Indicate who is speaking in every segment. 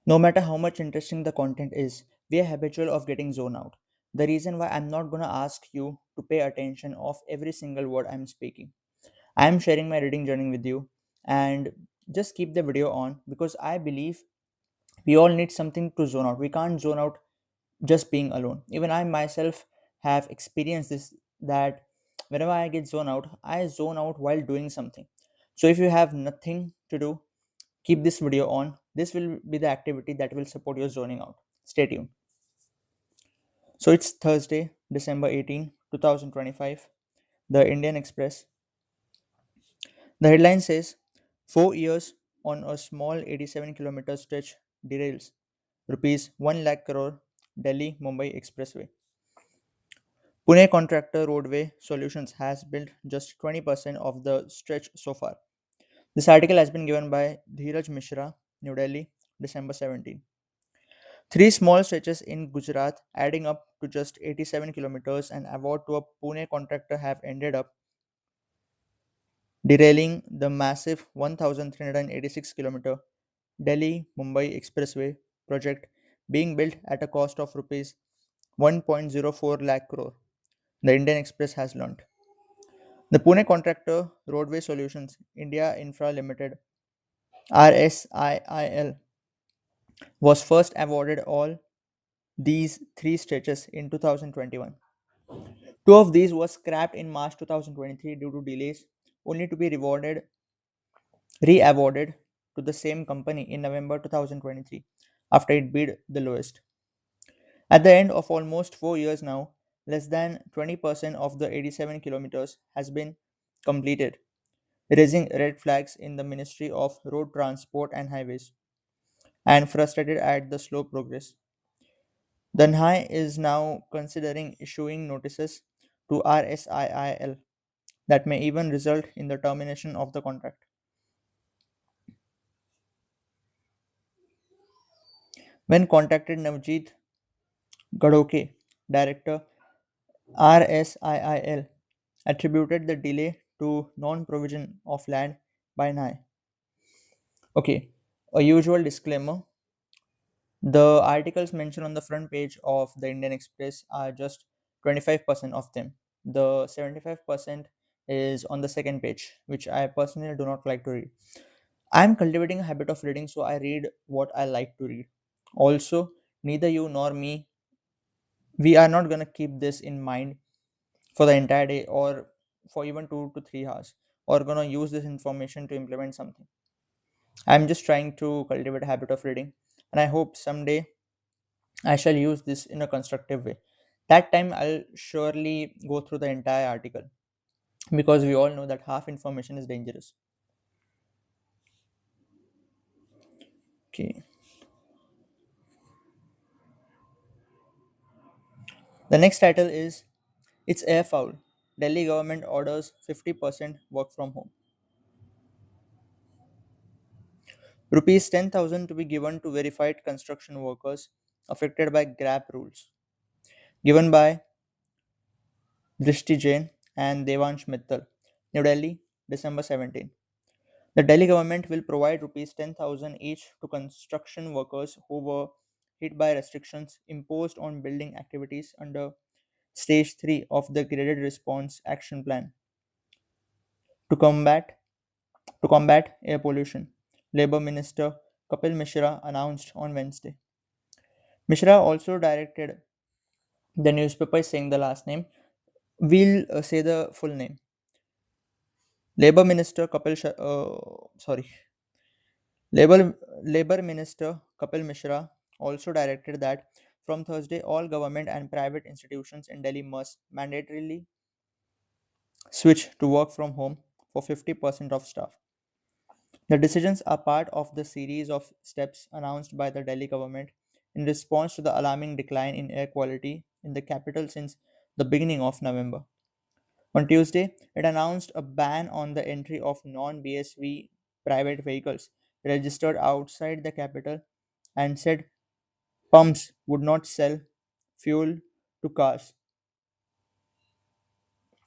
Speaker 1: No matter how much interesting the content is, we are habitual of getting zoned out. The reason why I'm not gonna ask you to pay attention of every single word I'm speaking. I am sharing my reading journey with you, and just keep the video on because I believe we all need something to zone out. We can't zone out just being alone. Even I myself have experienced this, that whenever I get zone out, I zone out while doing something. So if you have nothing to do, keep this video on. This will be the activity that will support your zoning out. Stay tuned. So it's Thursday, December 18, 2025. The Indian Express. The headline says 4 years on a small 87-kilometer stretch derails rupees 1 lakh crore Delhi Mumbai Expressway. Pune contractor Roadway Solutions has built just 20% of the stretch so far. This article has been given by Dheeraj Mishra, New Delhi, December 17. Three small stretches in Gujarat, adding up to just 87 kilometers and award to a Pune contractor, have ended up derailing the massive 1,386-kilometer Delhi Mumbai Expressway project being built at a cost of rupees 1.04 lakh crore, the Indian Express has learnt. The Pune contractor Roadway Solutions India Infra Limited RSIIL was first awarded all these three stretches in 2021. Two of these were scrapped in March 2023 due to delays, only to be re-awarded to the same company in November 2023 after it bid the lowest. At the end of almost 4 years now, less than 20% of the 87 kilometers has been completed, raising red flags in the Ministry of Road Transport and Highways and frustrated at the slow progress. The NHAI is now considering issuing notices to RSIIL that may even result in the termination of the contract. When contacted, Navjeet Gadoke, director RSIIL, attributed the delay to non-provision of land by NHAI. Okay, a usual disclaimer. The articles mentioned on the front page of the Indian Express are just 25% of them. The 75% is on the second page, which I personally do not like to read. I'm cultivating a habit of reading, so I read what I like to read. Also, neither you nor me, we are not going to keep this in mind for the entire day or for even 2 to 3 hours, or going to use this information to implement something. I'm just trying to cultivate a habit of reading, and I hope someday I shall use this in a constructive way. That time I'll surely go through the entire article because we all know that half information is dangerous. Okay. The next title is It's Air Foul. Delhi government orders 50% work from home. Rupees 10,000 to be given to verified construction workers affected by GRAP rules. Given by Drishti Jain and Devansh Mittal. New Delhi, December 17. The Delhi government will provide rupees 10,000 each to construction workers who were hit by restrictions imposed on building activities under Stage 3 of the Graded Response Action Plan to combat air pollution, Labour Minister Kapil Mishra announced on Wednesday. Mishra also directed the newspaper is saying the last name. We'll say the full name. Labour Minister Labor Minister Kapil Mishra also directed that from Thursday, all government and private institutions in Delhi must mandatorily switch to work from home for 50% of staff. The decisions are part of the series of steps announced by the Delhi government in response to the alarming decline in air quality in the capital since the beginning of November. On Tuesday, it announced a ban on the entry of non BSV private vehicles registered outside the capital and said pumps would not sell fuel to cars.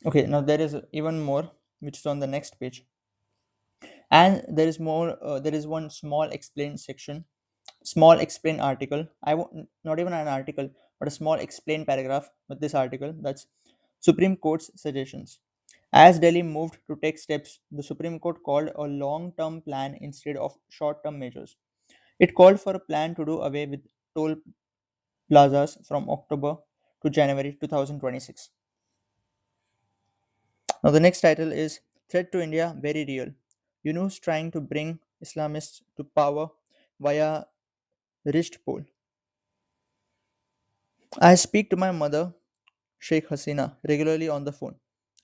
Speaker 1: Okay, now there is even more, which is on the next page. And there is more, there is one small explained section. small explain article. I won't, not even an article, but a small explain paragraph with this article. That's Supreme Court's suggestions. As Delhi moved to take steps, the Supreme Court called a long term plan instead of short term measures. It called for a plan to do away with toll plazas from October to January 2026. Now, the next title is Threat to India Very Real. Yunus trying to bring Islamists to power via wrist poll. I speak to my mother, Sheikh Hasina, regularly on the phone.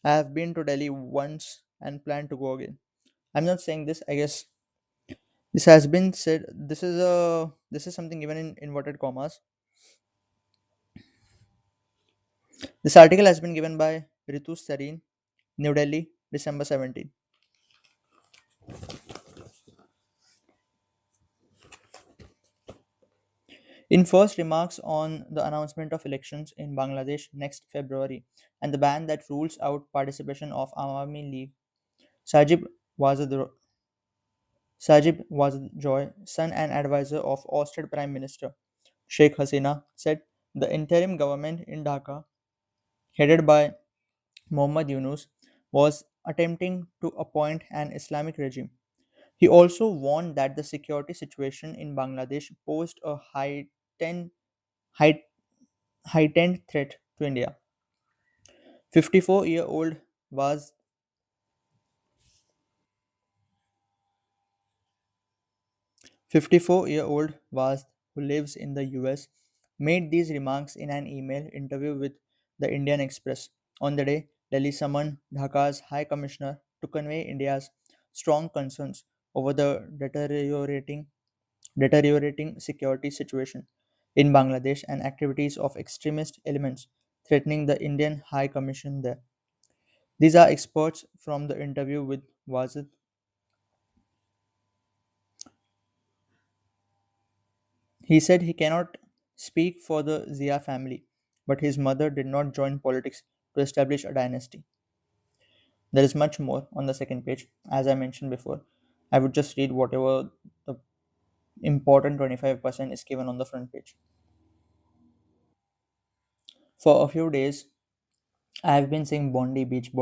Speaker 1: I have been to Delhi once and plan to go again. I'm not saying this, I guess this has been said. This is something given in inverted commas. This article has been given by Ritu Sareen, New Delhi, December 17. In first remarks on the announcement of elections in Bangladesh next February and the ban that rules out participation of Awami League, Sajib Wazir Sajib Wazjoy, son and advisor of ousted Prime Minister Sheikh Hasina, said the interim government in Dhaka, headed by Mohammad Yunus, was attempting to appoint an Islamic regime. He also warned that the security situation in Bangladesh posed a high, heightened threat to India. 54-year-old was 54-year-old was who lives in the US made these remarks in an email interview with the Indian Express on the day Delhi summoned Dhaka's High Commissioner to convey India's strong concerns over the deteriorating security situation in Bangladesh and activities of extremist elements threatening the Indian High Commission there. These are experts from the interview with Wazid. He said he cannot speak for the Zia family, but his mother did not join politics to establish a dynasty. There is much more on the second page. As I mentioned before, I would just read whatever the important 25% is given on the front page. For a few days, I have been saying Bondi Beach,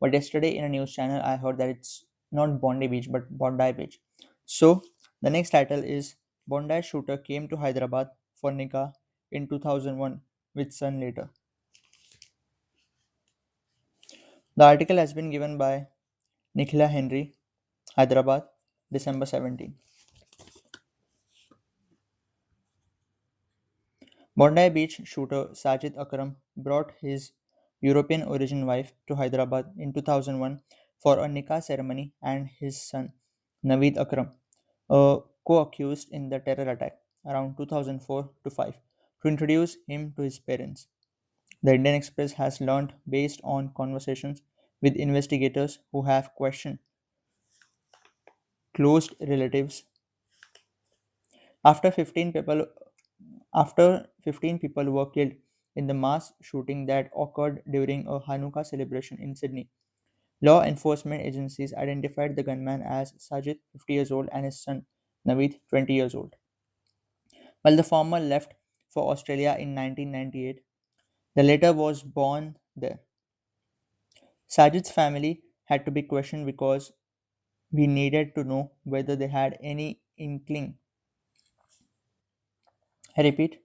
Speaker 1: but yesterday in a news channel, I heard that it's not Bondi Beach but Bondi Beach. So, the next title is Bondi shooter came to Hyderabad for Nikah in 2001 with son later. The article has been given by Nikhila Henry, Hyderabad, December 17. Bondi Beach shooter Sajid Akram brought his European origin wife to Hyderabad in 2001 for a nikah ceremony and his son Naveed Akram, a co-accused in the terror attack around 2004 to 5, to introduce him to his parents. The Indian Express has learned based on conversations with investigators who have questioned close relatives after 15 people after 15 people were killed in the mass shooting that occurred during a Hanukkah celebration in Sydney. Law enforcement agencies identified the gunman as Sajid, 50 years old, and his son, Naveed, 20 years old. While the former left for Australia in 1998, the latter was born there. Sajid's family had to be questioned because we needed to know whether they had any inkling. I repeat,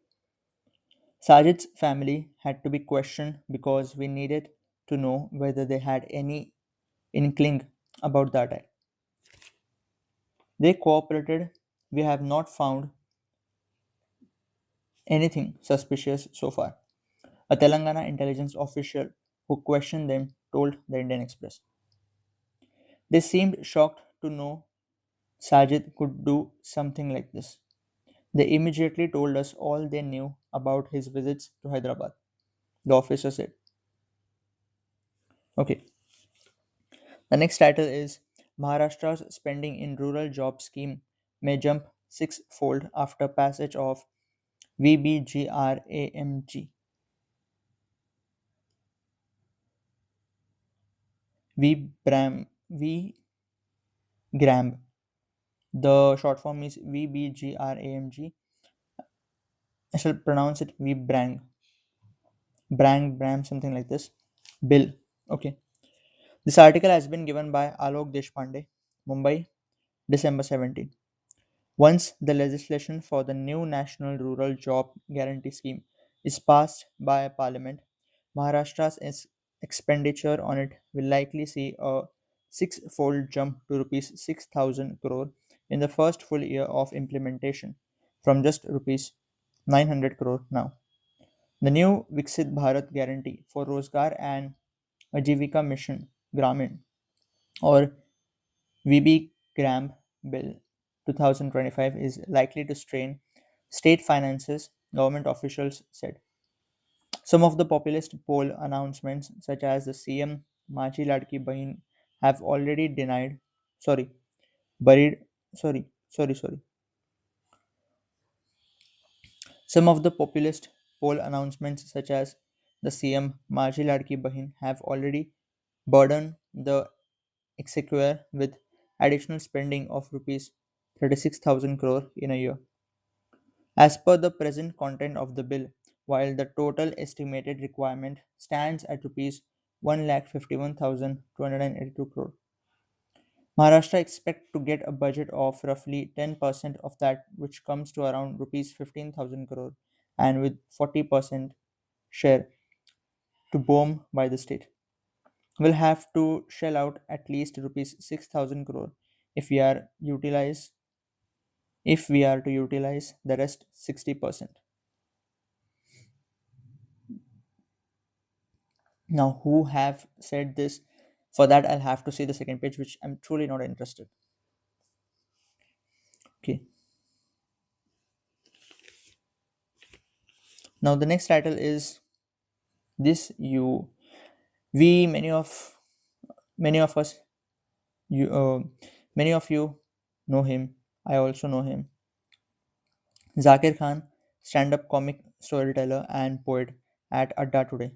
Speaker 1: Sajid's family had to be questioned because we needed to know whether they had any inkling about the attack. They cooperated. We have not found anything suspicious so far. A Telangana intelligence official who questioned them told the Indian Express. They seemed shocked to know Sajid could do something like this. They immediately told us all they knew about his visits to Hyderabad. The officer said. Okay, the next title is Maharashtra's spending in rural job scheme may jump six-fold after passage of VBGRAMG. V. Bram, V. Gram. The short form is VBGRAMG. I shall pronounce it Bram, something like this. Bill. Okay. This article has been given by Alok Deshpande, Mumbai, December 17. Once the legislation for the new National Rural Job Guarantee Scheme is passed by Parliament, Maharashtra's expenditure on it will likely see a six-fold jump to rupees 6,000 crore in the first full year of implementation, from just rupees 900 crore now. The new Viksit Bharat Guarantee for Rozgar and Ajivika Mission Gramin, or VB Gram Bill 2025, is likely to strain state finances, government officials said. Some of the populist poll announcements, such as the CM Machi Ladki Bahin, have already sorry, buried, sorry. Some of the populist poll announcements, such as the CM Machi Ladki Bahin, have already burdened the exchequer with additional spending of rupees 36,000 crore in a year. As per the present content of the bill, while the total estimated requirement stands at rupees 1,51,282 crore, Maharashtra expects to get a budget of roughly 10% of that, which comes to around rupees 15,000 crore, and with 40% share to BOM by the state. Will have to shell out at least rupees 6,000 crore if we are to utilize the rest 60%. Now, who have said this? For that, I'll have to see the second page, which I'm truly not interested. Okay. Now, the next title is this. We, many of us, you, many of you know him. I also know him. Zakir Khan, stand-up comic, storyteller, and poet at Adda today.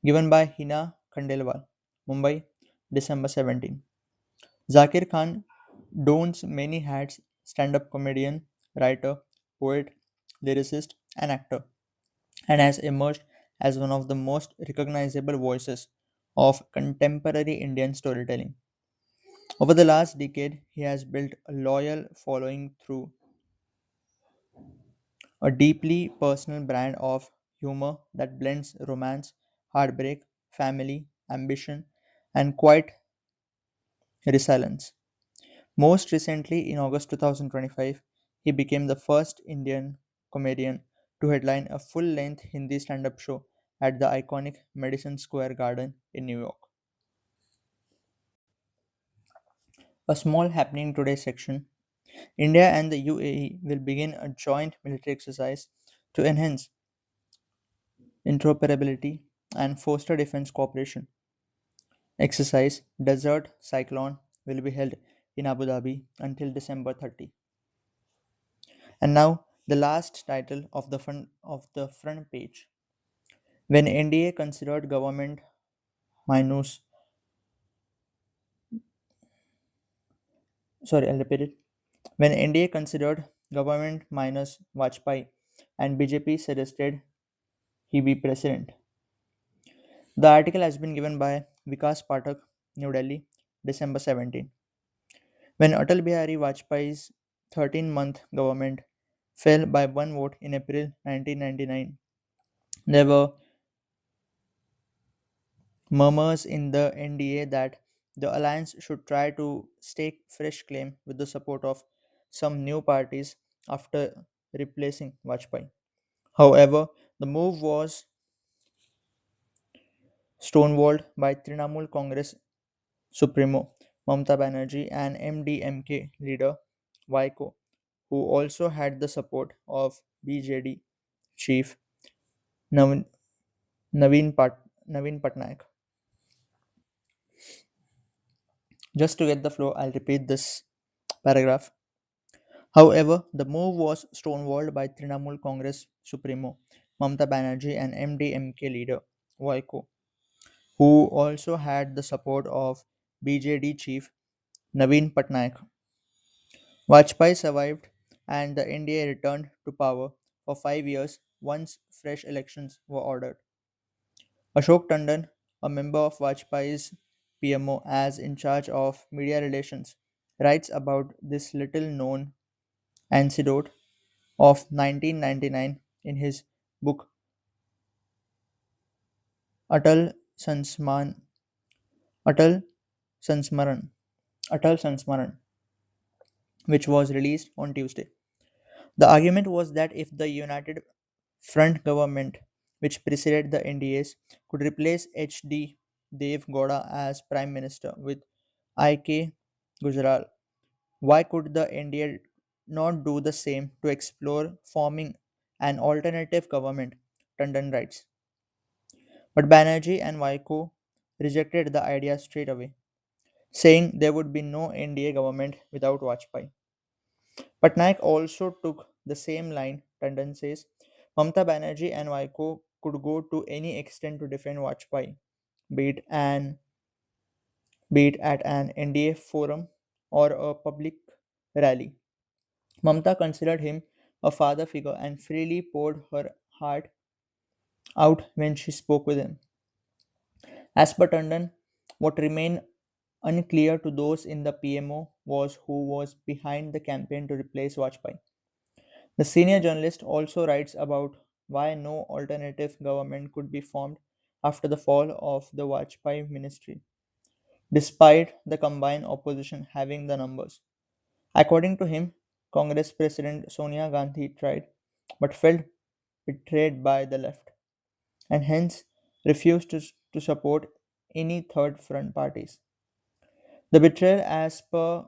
Speaker 1: Given by Hina Khandelwal, Mumbai, December 17. Zakir Khan dons many hats: stand up comedian, writer, poet, lyricist, and actor, and has emerged as one of the most recognizable voices of contemporary Indian storytelling. Over the last decade, he has built a loyal following through a deeply personal brand of humor that blends romance, heartbreak, family, ambition, and quiet resilience. Most recently, in August 2025, he became the first Indian comedian to headline a full length Hindi stand up show at the iconic Madison Square Garden in New York. A small happening today section: India and the UAE will begin a joint military exercise to enhance interoperability and foster defense cooperation. Exercise Desert Cyclone will be held in Abu Dhabi until December 30. And now the last title of the front page. When NDA considered government minus I'll repeat it. When NDA considered government minus Vajpayee and BJP suggested he be president. The article has been given by Vikas Pathak, New Delhi, December 17. When Atal Bihari Vajpayee's 13-month government fell by one vote in April 1999, there were murmurs in the NDA that the alliance should try to stake fresh claim with the support of some new parties after replacing Vajpayee. However, the move was stonewalled by Trinamool Congress Supremo Mamata Banerjee and MDMK leader Vaiko, who also had the support of BJD chief Navin, Navin Patnaik. Just to get the flow, I'll repeat this paragraph. However, the move was stonewalled by Trinamool Congress Supremo Mamata Banerjee and MDMK leader Vaiko, who also had the support of BJD chief Navin Patnaik. Vajpayee survived and the NDA returned to power for 5 years once fresh elections were ordered. Ashok Tandon, a member of Vajpayee's PMO as in charge of media relations, writes about this little known anecdote of 1999 in his book Atal Sansman, Atal Sansmaran, Atal Sansmaran, which was released on Tuesday. The argument was that if the United Front government, which preceded the NDAs, could replace H.D. Dev Gowda as Prime Minister with I.K. Gujral, why could the NDA not do the same to explore forming an alternative government? Tandon writes. But Banerjee and Vaiko rejected the idea straight away, saying there would be no NDA government without Vajpayee. Patnaik also took the same line, Tandon says. Mamata Banerjee and Vaiko could go to any extent to defend Vajpayee, be it, an, be it at an NDA forum or a public rally. Mamata considered him a father figure and freely poured her heart out when she spoke with him. As per Tandon, what remained unclear to those in the PMO was who was behind the campaign to replace Vajpayee. The senior journalist also writes about why no alternative government could be formed after the fall of the Vajpayee ministry, despite the combined opposition having the numbers. According to him, Congress President Sonia Gandhi tried but felt betrayed by the left and hence refused to support any third front parties. The betrayal, as per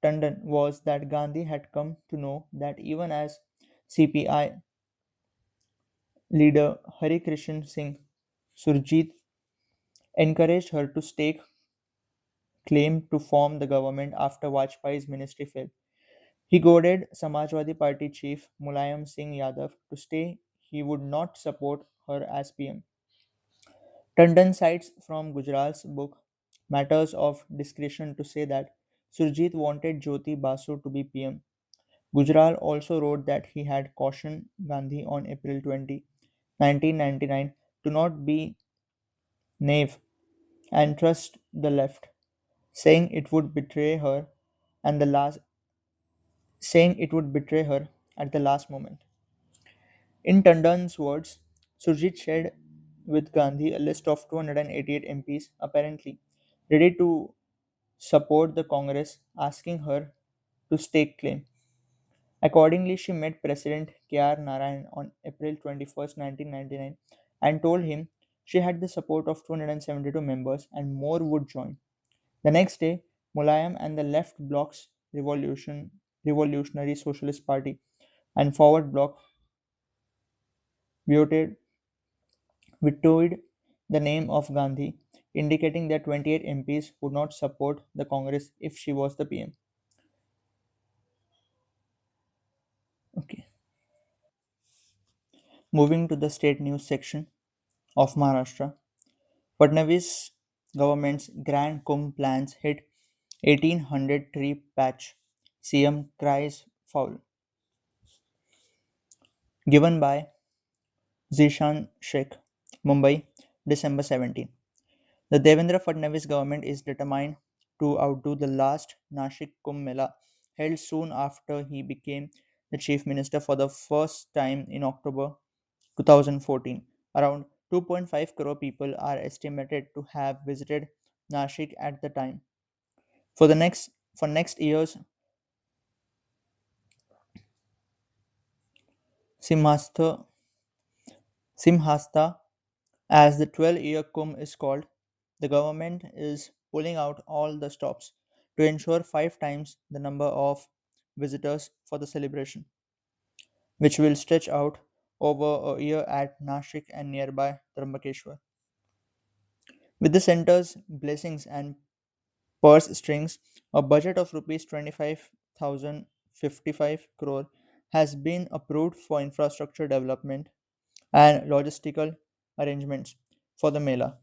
Speaker 1: Tandon, was that Gandhi had come to know that even as CPI leader Hari Krishan Singh Surjit encouraged her to stake claim to form the government after Vajpayee's ministry failed. He goaded Samajwadi Party chief Mulayam Singh Yadav to stay he would not support her as PM. Tandon cites from Gujral's book Matters of Discretion to say that Surjit wanted Jyoti Basu to be PM. Gujral also wrote that he had cautioned Gandhi on April 20, 1999 to not be naive and trust the left, saying it would betray her and the last saying it would betray her at the last moment. In Tandon's words, Surjit shared with Gandhi a list of 288 MPs apparently ready to support the Congress, asking her to stake claim. Accordingly, she met President K.R. Narayan on April 21st, 1999, and told him she had the support of 272 members and more would join. The next day, Mulayam and the Left Bloc's Revolutionary Socialist Party and Forward Bloc vetoed, vetoed the name of Gandhi, indicating that 28 MPs would not support the Congress if she was the PM. Okay. Moving to the state news section of Maharashtra, Fadnavis government's Grand Kumbh plans hit 1800 tree patch. CM cries foul. Given by Zishan Sheikh, Mumbai, December 17. The Devendra Fadnavis government is determined to outdo the last Nashik Kumbh Mela held soon after he became the chief minister for the first time in October 2014. Around 2.5 crore people are estimated to have visited Nashik at the time. For the next year's Simhastha, Simhastha, as the 12-year Kumbh is called, the government is pulling out all the stops to ensure 5 times the number of visitors for the celebration, which will stretch out over a year at Nashik and nearby Trambakeshwar. With the center's blessings and purse strings, a budget of rupees 25,055 crore has been approved for infrastructure development and logistical arrangements for the Mela,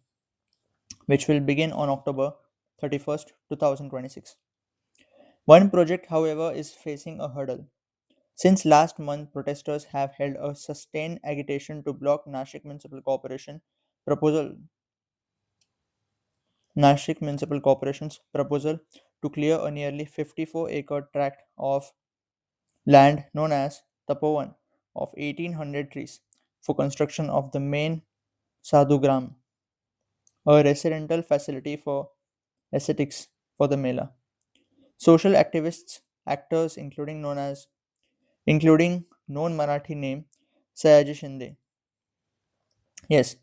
Speaker 1: which will begin on October 31st, 2026. One project, however, is facing a hurdle. Since last month, protesters have held a sustained agitation to block proposal Nashik Municipal Corporation's proposal to clear a nearly 54-acre tract of land known as Tapovan of 1800 trees for construction of the main Sadhugram, a residential facility for ascetics for the Mela. Social activists, actors including known Marathi name Sayaji Shinde. Yes,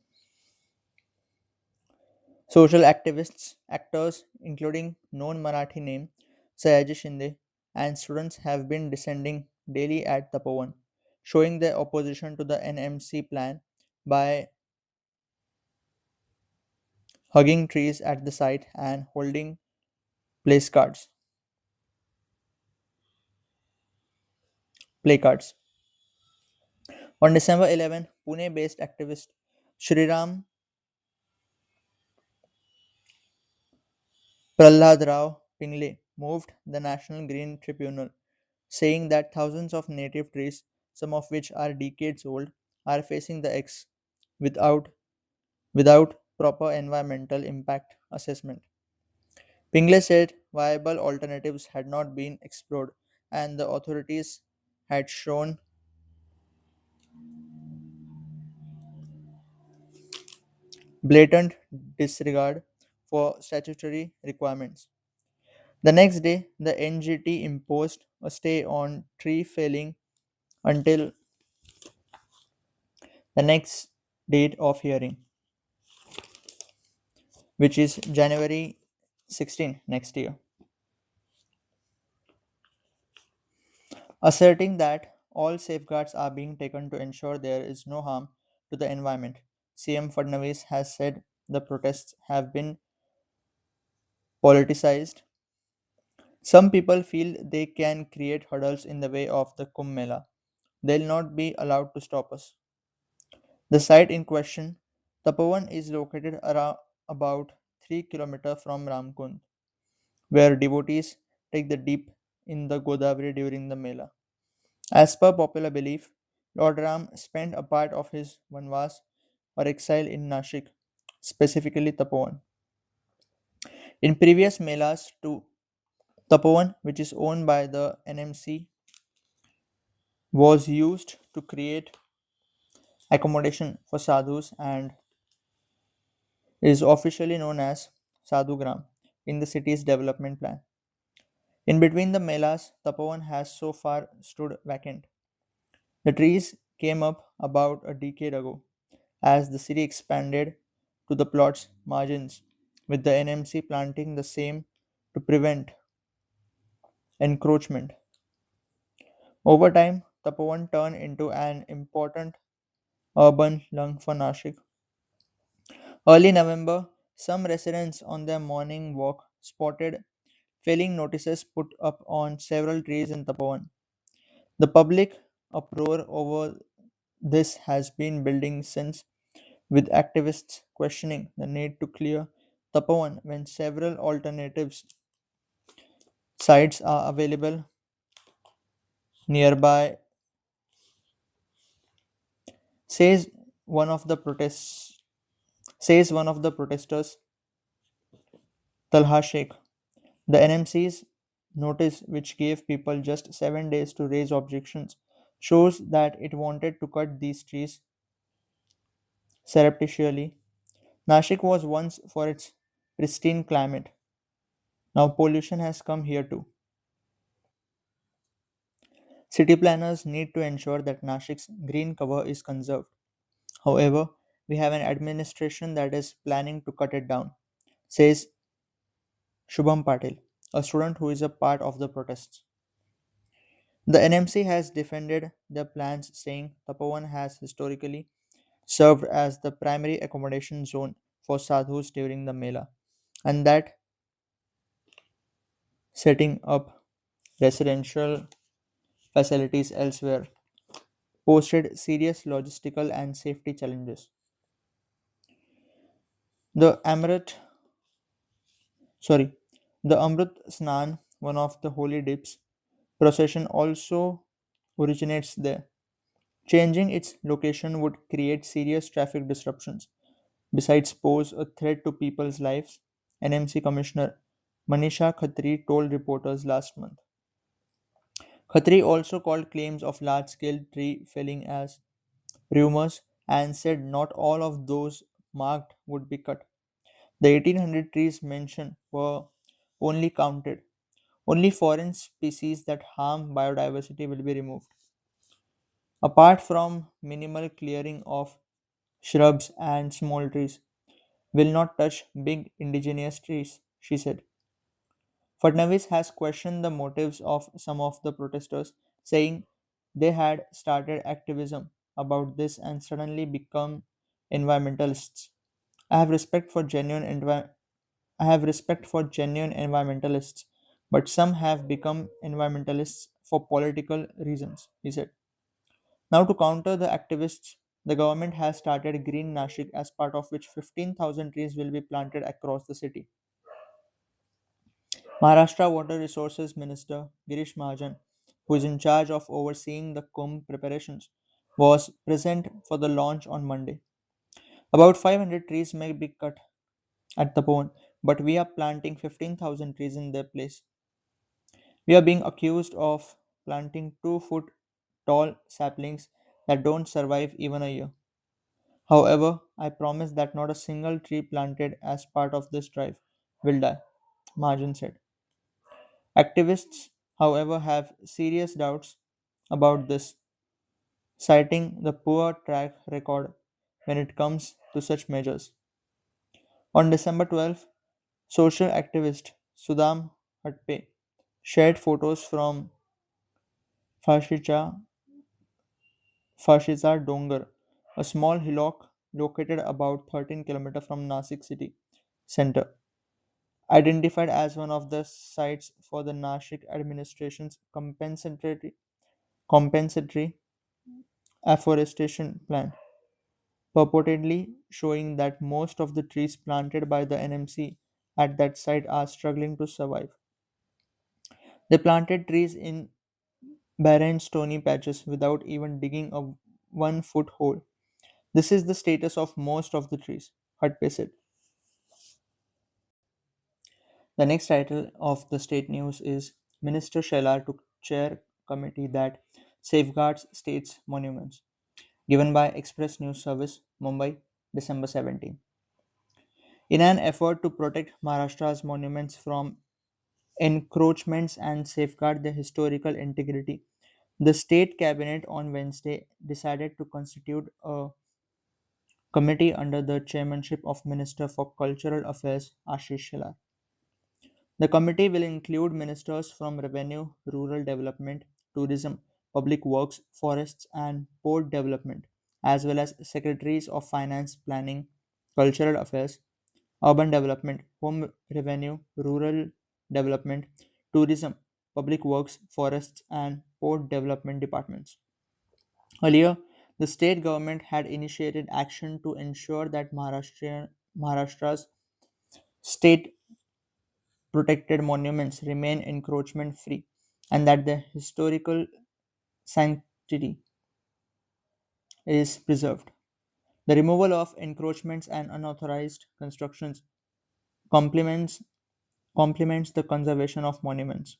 Speaker 1: social activists, actors, including known Marathi name Sayaji Shinde, and students have been descending daily at Tapovan, showing their opposition to the NMC plan by hugging trees at the site and holding placards. placards. On December 11, Pune-based activist Shriram Prahlad Rao Pingle moved the National Green Tribunal, saying that thousands of native trees, some of which are decades old, are facing the X without without proper environmental impact assessment. Pingle said viable alternatives had not been explored and the authorities had shown blatant disregard for statutory requirements. The next day, the NGT imposed a stay on tree felling until the next date of hearing, which is January 16 next year, asserting that all safeguards are being taken to ensure there is no harm to the environment. CM Fadnavis has said the protests have been politicized. Some people feel they can create hurdles in the way of the Kumbh Mela. They'll not be allowed to stop us. The site in question, Tapovan, is located around about 3 kilometers from Ramkund, where devotees take the dip in the Godavari during the Mela. As per popular belief, Lord Ram spent a part of his Vanvas or exile in Nashik, specifically Tapovan. In previous Melas too, Tapovan, which is owned by the NMC, was used to create accommodation for sadhus and is officially known as Sadhugram in the city's development plan. In between the melas, Tapovan has so far stood vacant. The trees came up about a decade ago as the city expanded to the plot's margins, with the NMC planting the same to prevent encroachment. Over time, Tapovan turned into an important urban lung for Nashik. Early November, some residents on their morning walk spotted felling notices put up on several trees in Tapovan. The public uproar over this has been building since, with activists questioning the need to clear Tapovan when several alternatives sites are available nearby, says one of the protests says one of the protesters, Talha Sheikh. The NMC's notice, which gave people just 7 days to raise objections, shows that it wanted to cut these trees surreptitiously. Nashik was once for its pristine climate. Now pollution has come here too. City planners need to ensure that Nashik's green cover is conserved. However, we have an administration that is planning to cut it down, says Shubham Patil, a student who is a part of the protests. The NMC has defended their plans, saying Tapovan has historically served as the primary accommodation zone for sadhus during the Mela, and that setting up residential facilities elsewhere posed serious logistical and safety challenges. The Amrit, sorry, the Amrit Snan one of the holy dips, procession also originates there. Changing its location would create serious traffic disruptions. Besides pose a threat to people's lives, NMC Commissioner Manisha Khatri told reporters last month. Khatri also called claims of large scale tree felling as rumors and said not all of those marked would be cut. The 1800 trees mentioned were only counted. Only foreign species that harm biodiversity will be removed. Apart from minimal clearing of shrubs and small trees, will not touch big indigenous trees, she said. Fadnavis has questioned the motives of some of the protesters, saying they had started activism about this and suddenly become environmentalists. I have respect for genuine I have respect for genuine environmentalists, but some have become environmentalists for political reasons, he said. Now, to counter the activists, the government has started Green Nashik, as part of which 15,000 trees will be planted across the city. Maharashtra Water Resources Minister Girish Mahajan, who is in charge of overseeing the Kumbh preparations, was present for the launch on Monday. About 500 trees may be cut at the pond, but we are planting 15,000 trees in their place. We are being accused of planting 2 foot tall saplings that don't survive even a year. However, I promise that not a single tree planted as part of this drive will die, Mahajan said. Activists, however, have serious doubts about this, citing the poor track record when it comes to such measures. On December 12th, social activist Sudham Hatpe shared photos from Fashicha, Fashiza Dongar, a small hillock located about 13 km from Nasik city center, identified as one of the sites for the Nashik administration's compensatory afforestation plan, purportedly showing that most of the trees planted by the NMC at that site are struggling to survive. They planted trees in barren stony patches without even digging a 1 foot hole. This is the status of most of the trees, Hatpe said. The next title of the state news is Minister Shelar to chair committee that safeguards state's monuments. Given by Express News Service, Mumbai, December 17. In an effort to protect Maharashtra's monuments from encroachments and safeguard their historical integrity, the state cabinet on Wednesday decided to constitute a committee under the chairmanship of Minister for Cultural Affairs Ashish Shelar. The committee will include ministers from Revenue, Rural Development, Tourism, Public Works, Forests, and Port Development, as well as secretaries of Finance, Planning, Cultural Affairs, Urban Development, Home Revenue, Rural Development, Tourism, Public Works, Forests, and Port Development departments. Earlier, the state government had initiated action to ensure that Maharashtra's state protected monuments remain encroachment free and that the historical sanctity is preserved. The removal of encroachments and unauthorized constructions complements, complements the conservation of monuments.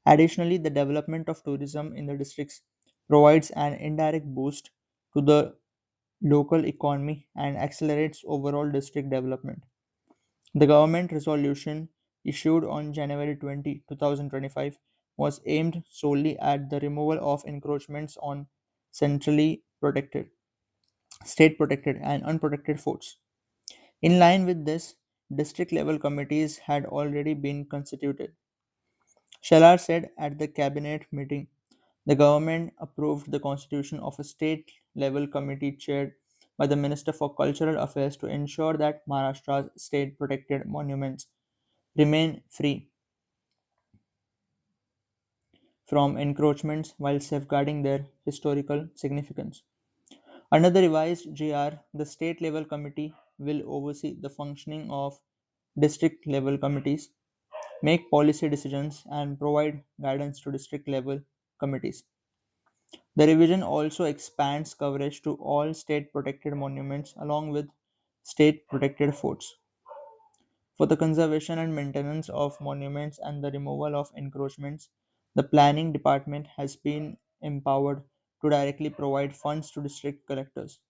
Speaker 1: Additionally, the development of tourism in the districts provides an indirect boost to the local economy and accelerates overall district development. The government resolution issued on January 20, 2025 was aimed solely at the removal of encroachments on centrally protected, state protected, and unprotected forts. In line with this, district level committees had already been constituted. Shalar said at the cabinet meeting the government approved the constitution of a state level committee chaired by the Minister for Cultural Affairs to ensure that Maharashtra's state protected monuments remain free from encroachments while safeguarding their historical significance. Under the revised GR, the state level committee will oversee the functioning of district level committees, make policy decisions, and provide guidance to district level committees. The revision also expands coverage to all state protected monuments along with state protected forts. For the conservation and maintenance of monuments and the removal of encroachments, the planning department has been empowered to directly provide funds to district collectors.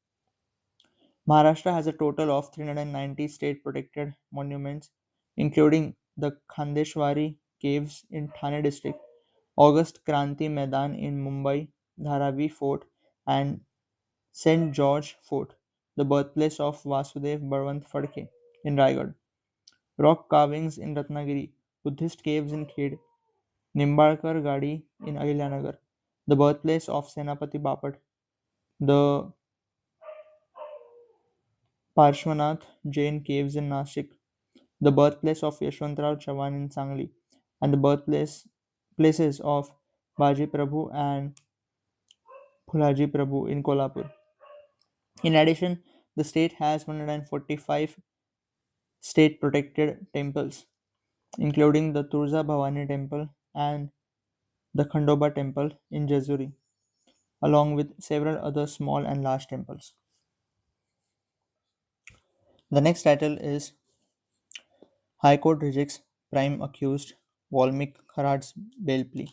Speaker 1: Maharashtra has a total of 390 state protected monuments, including the Khandeshwari Caves in Thane district, August Kranti Maidan in Mumbai, Dharavi Fort, and St. George Fort, the birthplace of Vasudev Barwant Phadke in Raigad, rock carvings in Ratnagiri, Buddhist caves in Khed, Nimbalkar Gadi in Ahilyanagar, the birthplace of Senapati Bapat, the Parshvanath Jain caves in Nashik, the birthplace of Yashwantrao Chavan in Sangli, and the places of Baji Prabhu and Phulaji Prabhu in Kolhapur. In addition, the state has 145 state protected temples, including the Turza Bhavani temple and the Khandoba temple in Jazuri, along with several other small and large temples. The next title is High Court rejects prime accused Walmik Kharad's bail plea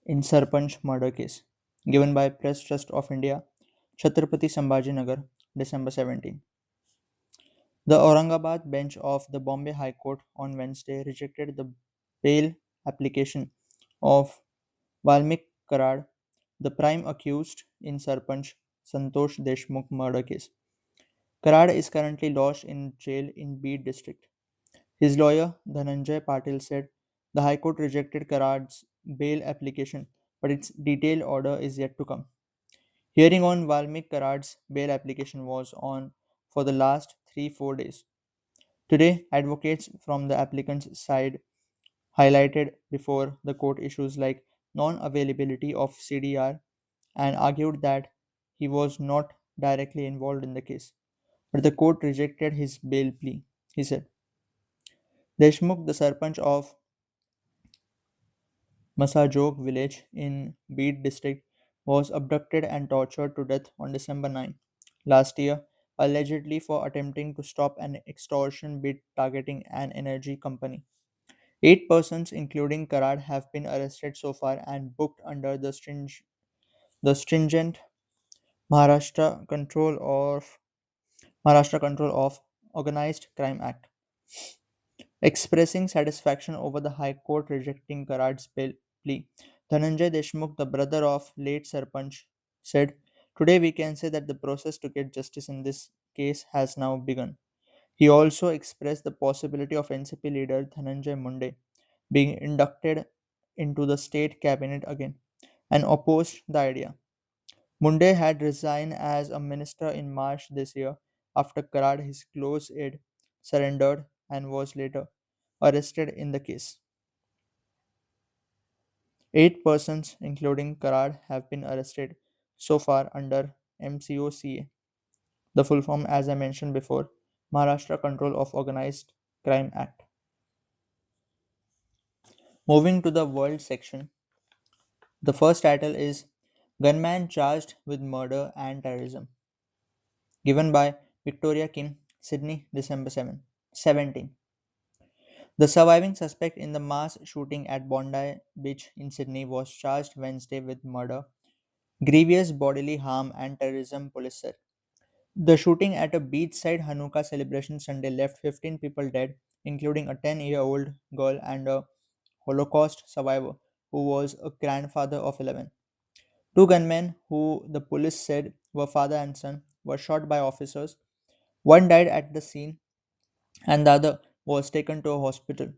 Speaker 1: in Sarpanch murder case, given by Press Trust of India, Chhatrapati Sambhajinagar, December 17. The Aurangabad bench of the Bombay High Court on Wednesday rejected the bail application of Valmik Karad, the prime accused in Sarpanch Santosh Deshmukh murder case. Karad is currently lodged in jail in Beed district. His lawyer, Dhananjay Patil, said the High Court rejected Karad's bail application, but its detailed order is yet to come. Hearing on Valmik Karad's bail application was on for the last 3 4 days. Today, advocates from the applicant's side highlighted before the court issues like non availability of CDR and argued that he was not directly involved in the case. But the court rejected his bail plea. He said, Deshmukh, the Sarpanch of Masajog village in Beed district, was abducted and tortured to death on December 9 last year, allegedly for attempting to stop an extortion bid targeting an energy company. 8 persons, including Karad, have been arrested so far and booked under the stringent Maharashtra Control of Maharashtra Control of Organized Crime Act. Expressing satisfaction over the High Court rejecting Karad's bail plea, Dhananjay Deshmukh, the brother of late Sarpanch, said, "Today we can say that the process to get justice in this case has now begun." He also expressed the possibility of NCP leader Dhananjay Munde being inducted into the state cabinet again and opposed the idea. Munde had resigned as a minister in March this year after Karad, his close aide, surrendered and was later arrested in the case. 8 persons, including Karad, have been arrested so far under MCOCA, the full form, as I mentioned before, Maharashtra Control of Organized Crime Act. Moving to the world section, the first title is Gunman Charged with Murder and Terrorism, given by Victoria Kim, Sydney, December 17. The surviving suspect in the mass shooting at Bondi Beach in Sydney was charged Wednesday with murder, grievous bodily harm, and terrorism, police said. The shooting at a beachside Hanukkah celebration Sunday left 15 people dead, including a 10-year-old girl and a Holocaust survivor who was a grandfather of 11. Two gunmen, who the police said were father and son, were shot by officers. One died at the scene, and the other was taken to a hospital.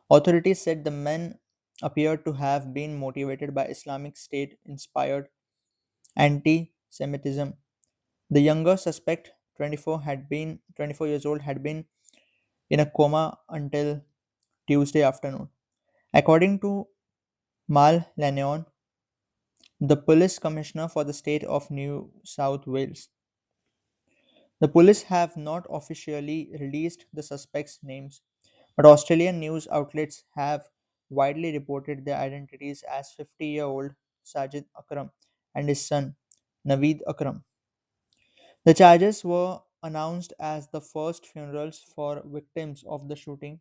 Speaker 1: Authorities said the men appeared to have been motivated by Islamic State inspired anti Semitism. The younger suspect, 24 years old, had been in a coma until Tuesday afternoon. According to Mal Lanyon, the police commissioner for the state of New South Wales, the police have not officially released the suspects' names, But Australian news outlets have widely reported their identities as 50-year-old Sajid Akram and his son, Naveed Akram. The charges were announced as the first funerals for victims of the shooting.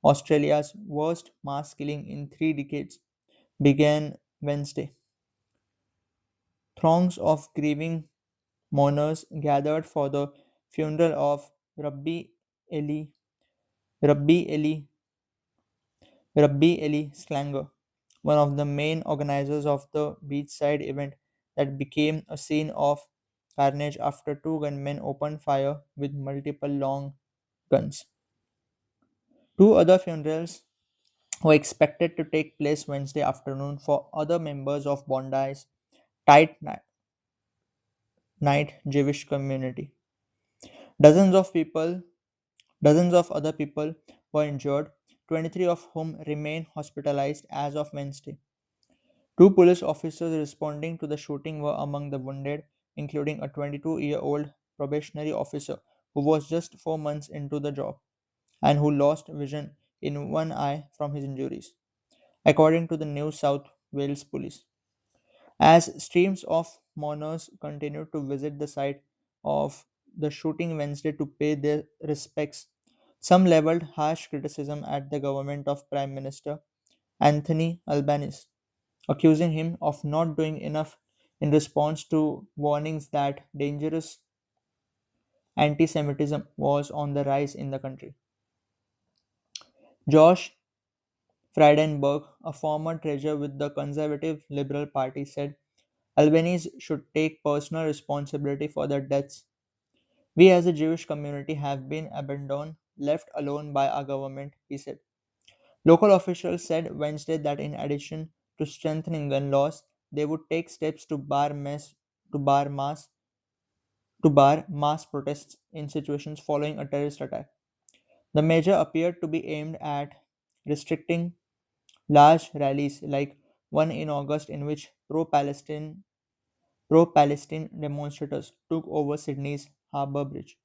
Speaker 1: Australia's worst mass killing in 3 decades began Wednesday. Throngs of grieving mourners gathered for the funeral of Eli, Rabbi Eli, Rabbi Eli Slanger, one of the main organizers of the beachside event that became a scene of carnage after two gunmen opened fire with multiple long guns. Two other funerals were expected to take place Wednesday afternoon for other members of Bondi's tight knit Jewish community. Dozens of people, dozens of other people were injured, 23 of whom remain hospitalized as of Wednesday. Two police officers responding to the shooting were among the wounded, including a 22-year-old probationary officer who was just 4 months into the job and who lost vision in one eye from his injuries, according to the New South Wales police. As streams of mourners continued to visit the site of the shooting Wednesday to pay their respects, some leveled harsh criticism at the government of Prime Minister Anthony Albanese, accusing him of not doing enough in response to warnings that dangerous anti Semitism was on the rise in the country. Josh Frydenberg, a former treasurer with the Conservative Liberal Party, said Albanese should take personal responsibility for the deaths. We as a Jewish community have been abandoned, left alone by our government, he said. Local officials said Wednesday that in addition to strengthening gun laws, they would take steps to bar mass to bar mass protests in situations following a terrorist attack. The measure appeared to be aimed at restricting large rallies like one in August in which pro-Palestine demonstrators took over Sydney's Harbour Bridge.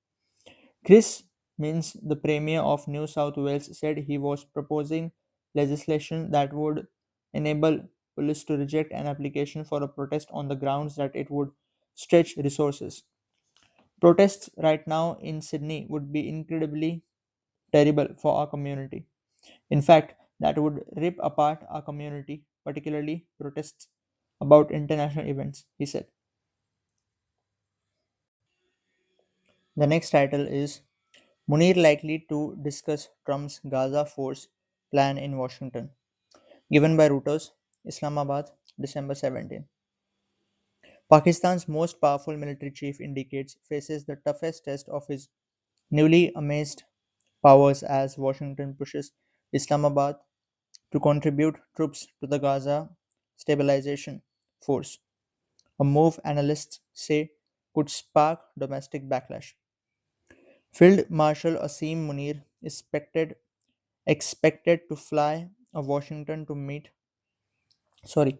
Speaker 1: Chris Minns, the Premier of New South Wales, said he was proposing legislation that would enable police to reject an application for a protest on the grounds that it would stretch resources. Protests right now in Sydney would be incredibly terrible for our community. In fact, that would rip apart our community, particularly protests about international events, he said. The next title is Munir likely to discuss Trump's Gaza force plan in Washington. Given by Reuters, Islamabad, December 17. Pakistan's most powerful military chief in decades faces the toughest test of his newly amassed powers as Washington pushes Islamabad to contribute troops to the Gaza stabilization force, a move analysts say could spark domestic backlash. Field Marshal Asim Munir is expected to fly a Washington to meet sorry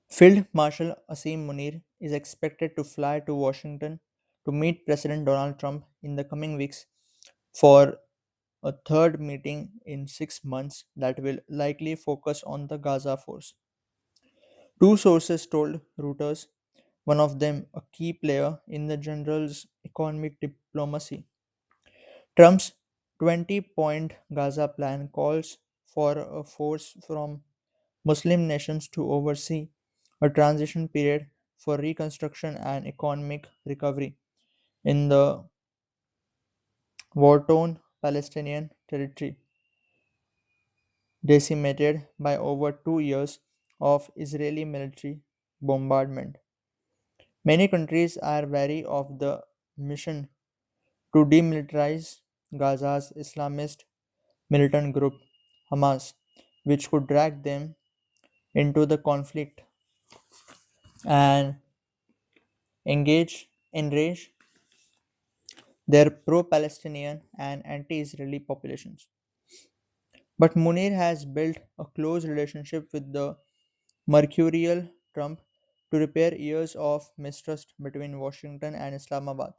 Speaker 1: Field Marshal Asim Munir is expected to fly to Washington to meet President Donald Trump in the coming weeks for a third meeting in 6 months that will likely focus on the Gaza force. Two sources told Reuters, one of them a key player in the general's economic diplomacy. Trump's 20-point Gaza plan calls for a force from Muslim nations to oversee a transition period for reconstruction and economic recovery in the war torn Palestinian territory, decimated by over 2 years of Israeli military bombardment. Many countries are wary of the mission to demilitarize Gaza's Islamist militant group Hamas, which could drag them into the conflict and enrage their pro Palestinian and anti Israeli populations. But Munir has built a close relationship with the mercurial Trump to repair years of mistrust between Washington and Islamabad.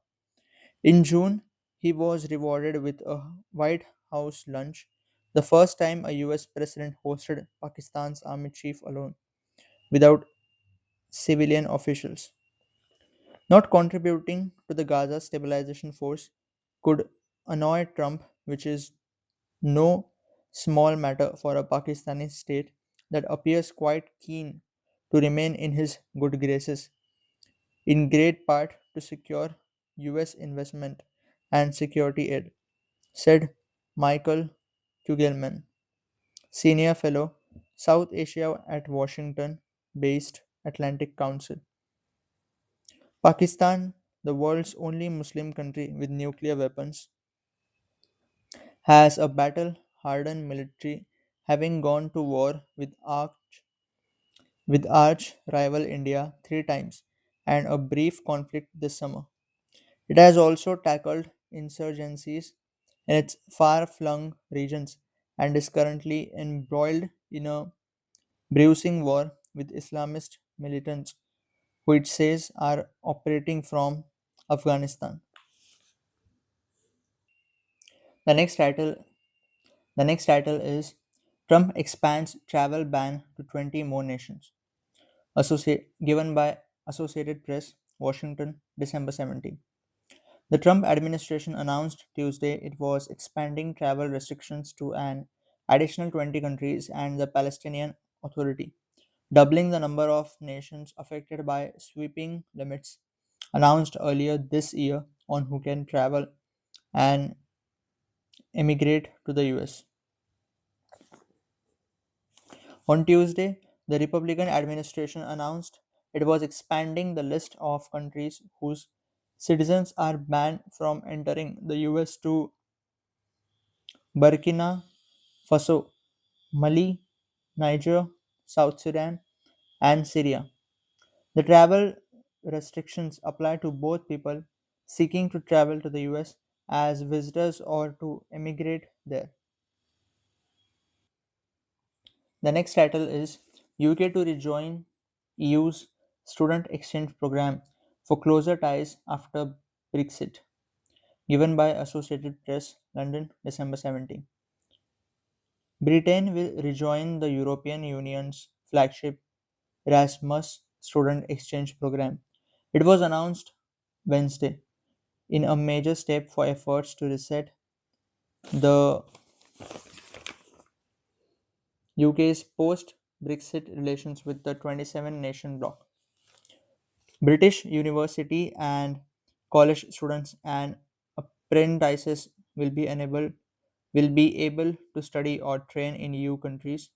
Speaker 1: In June, he was rewarded with a White House lunch, the first time a US president hosted Pakistan's army chief alone, without civilian officials. Not contributing to the Gaza stabilization force could annoy Trump, which is no small matter for a Pakistani state that appears quite keen to remain in his good graces, in great part to secure US investment and security aid, said Michael Kugelman, senior fellow, South Asia at Washington based Atlantic Council. Pakistan, the world's only Muslim country with nuclear weapons, has a battle hardened military, having gone to war with arch rival India 3 times and a brief conflict this summer. It has also tackled insurgencies in its far flung regions and is currently embroiled in a bruising war with Islamist militants who it says are operating from Afghanistan. The next title the next title is Trump expands travel ban to 20 more nations. Given by Associated Press, Washington, December 17. The Trump administration announced Tuesday it was expanding travel restrictions to an additional 20 countries and the Palestinian Authority, doubling the number of nations affected by sweeping limits announced earlier this year on who can travel and emigrate to the US. On Tuesday, the Republican administration announced it was expanding the list of countries whose citizens are banned from entering the US to Burkina Faso, Mali, Niger, South Sudan, and Syria. The travel restrictions apply to both people seeking to travel to the US as visitors or to emigrate there. The next title is UK to rejoin EU's student exchange program for closer ties after Brexit, given by Associated Press, London, December 17. Britain will rejoin the European Union's flagship Erasmus student exchange program. It was announced Wednesday in a major step for efforts to reset the UK's post Brexit relations with the 27 nation bloc. British university and college students and apprentices will be able to study or train in EU countries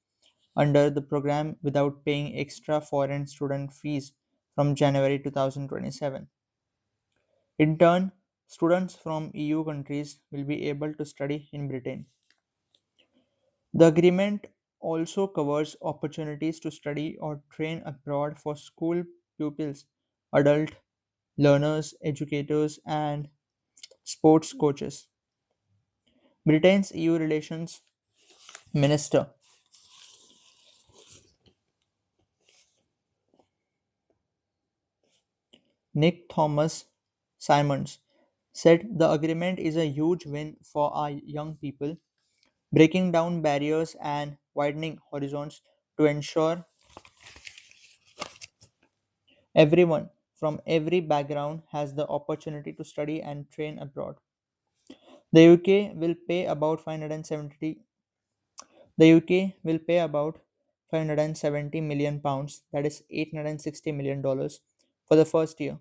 Speaker 1: under the program without paying extra foreign student fees from January 2027. In turn, students from EU countries will be able to study in Britain. The agreement also covers opportunities to study or train abroad for school pupils, adult learners, educators, and sports coaches. Britain's EU relations minister, Nick Thomas Simons, said the agreement is a huge win for our young people, breaking down barriers and widening horizons to ensure everyone from every background has the opportunity to study and train abroad. The UK will pay about 570 The UK will pay about 570 million pounds, that is $860 million for the first year,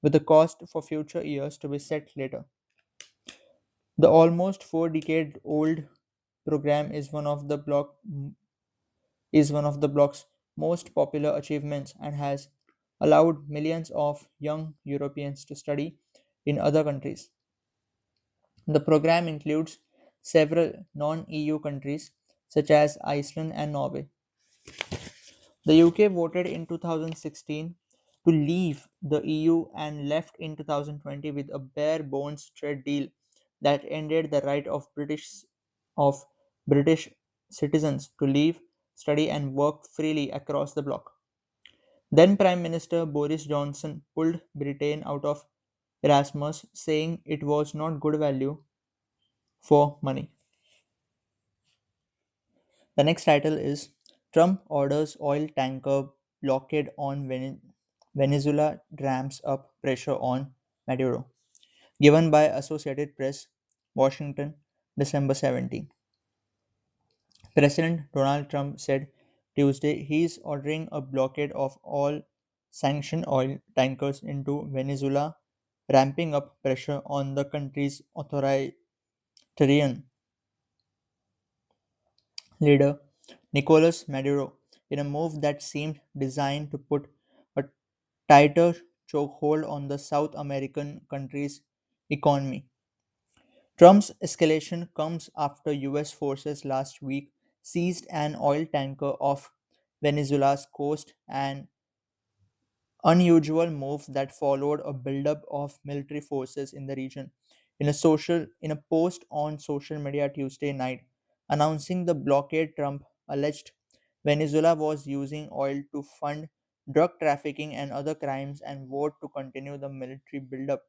Speaker 1: with the cost for future years to be set later. The almost 4 decade old program is one of the bloc's most popular achievements and has allowed millions of young Europeans to study in other countries. The program includes several non-EU countries such as Iceland and Norway. The UK voted in 2016 to leave the EU and left in 2020 with a bare bones trade deal that ended the right of British citizens to live, study and work freely across the bloc. Then Prime Minister Boris Johnson pulled Britain out of Erasmus, saying it was not good value for money. The next title is Trump orders oil tanker blockade on Venezuela ramps up pressure on Maduro. Given by Associated Press, Washington, December 17. President Donald Trump said Tuesday he is ordering a blockade of all sanctioned oil tankers into Venezuela, ramping up pressure on the country's authoritarian leader Nicolas Maduro in a move that seemed designed to put a tighter chokehold on the South American country's economy. Trump's escalation comes after US forces last week seized an oil tanker off Venezuela's coast, an unusual move that followed a buildup of military forces in the region. In a post on social media Tuesday night announcing the blockade, Trump alleged Venezuela was using oil to fund drug trafficking and other crimes and vowed to continue the military buildup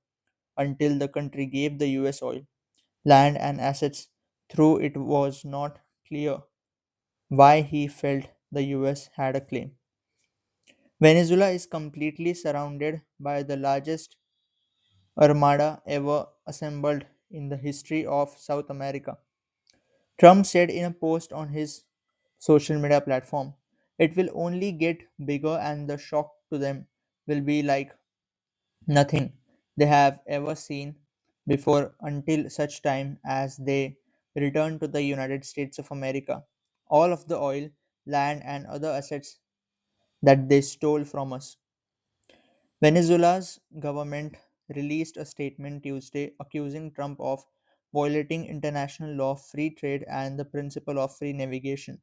Speaker 1: until the country gave the US oil, land, and assets. Through it was not clear why he felt the US had a claim. Venezuela is completely surrounded by the largest armada ever assembled in the history of South America. Trump said in a post on his social media platform, it will only get bigger and the shock to them will be like nothing they have ever seen before until such time as they return to the United States of America. All of the oil, land, and other assets that they stole from us. Venezuela's government released a statement Tuesday accusing Trump of violating international law, free trade, and the principle of free navigation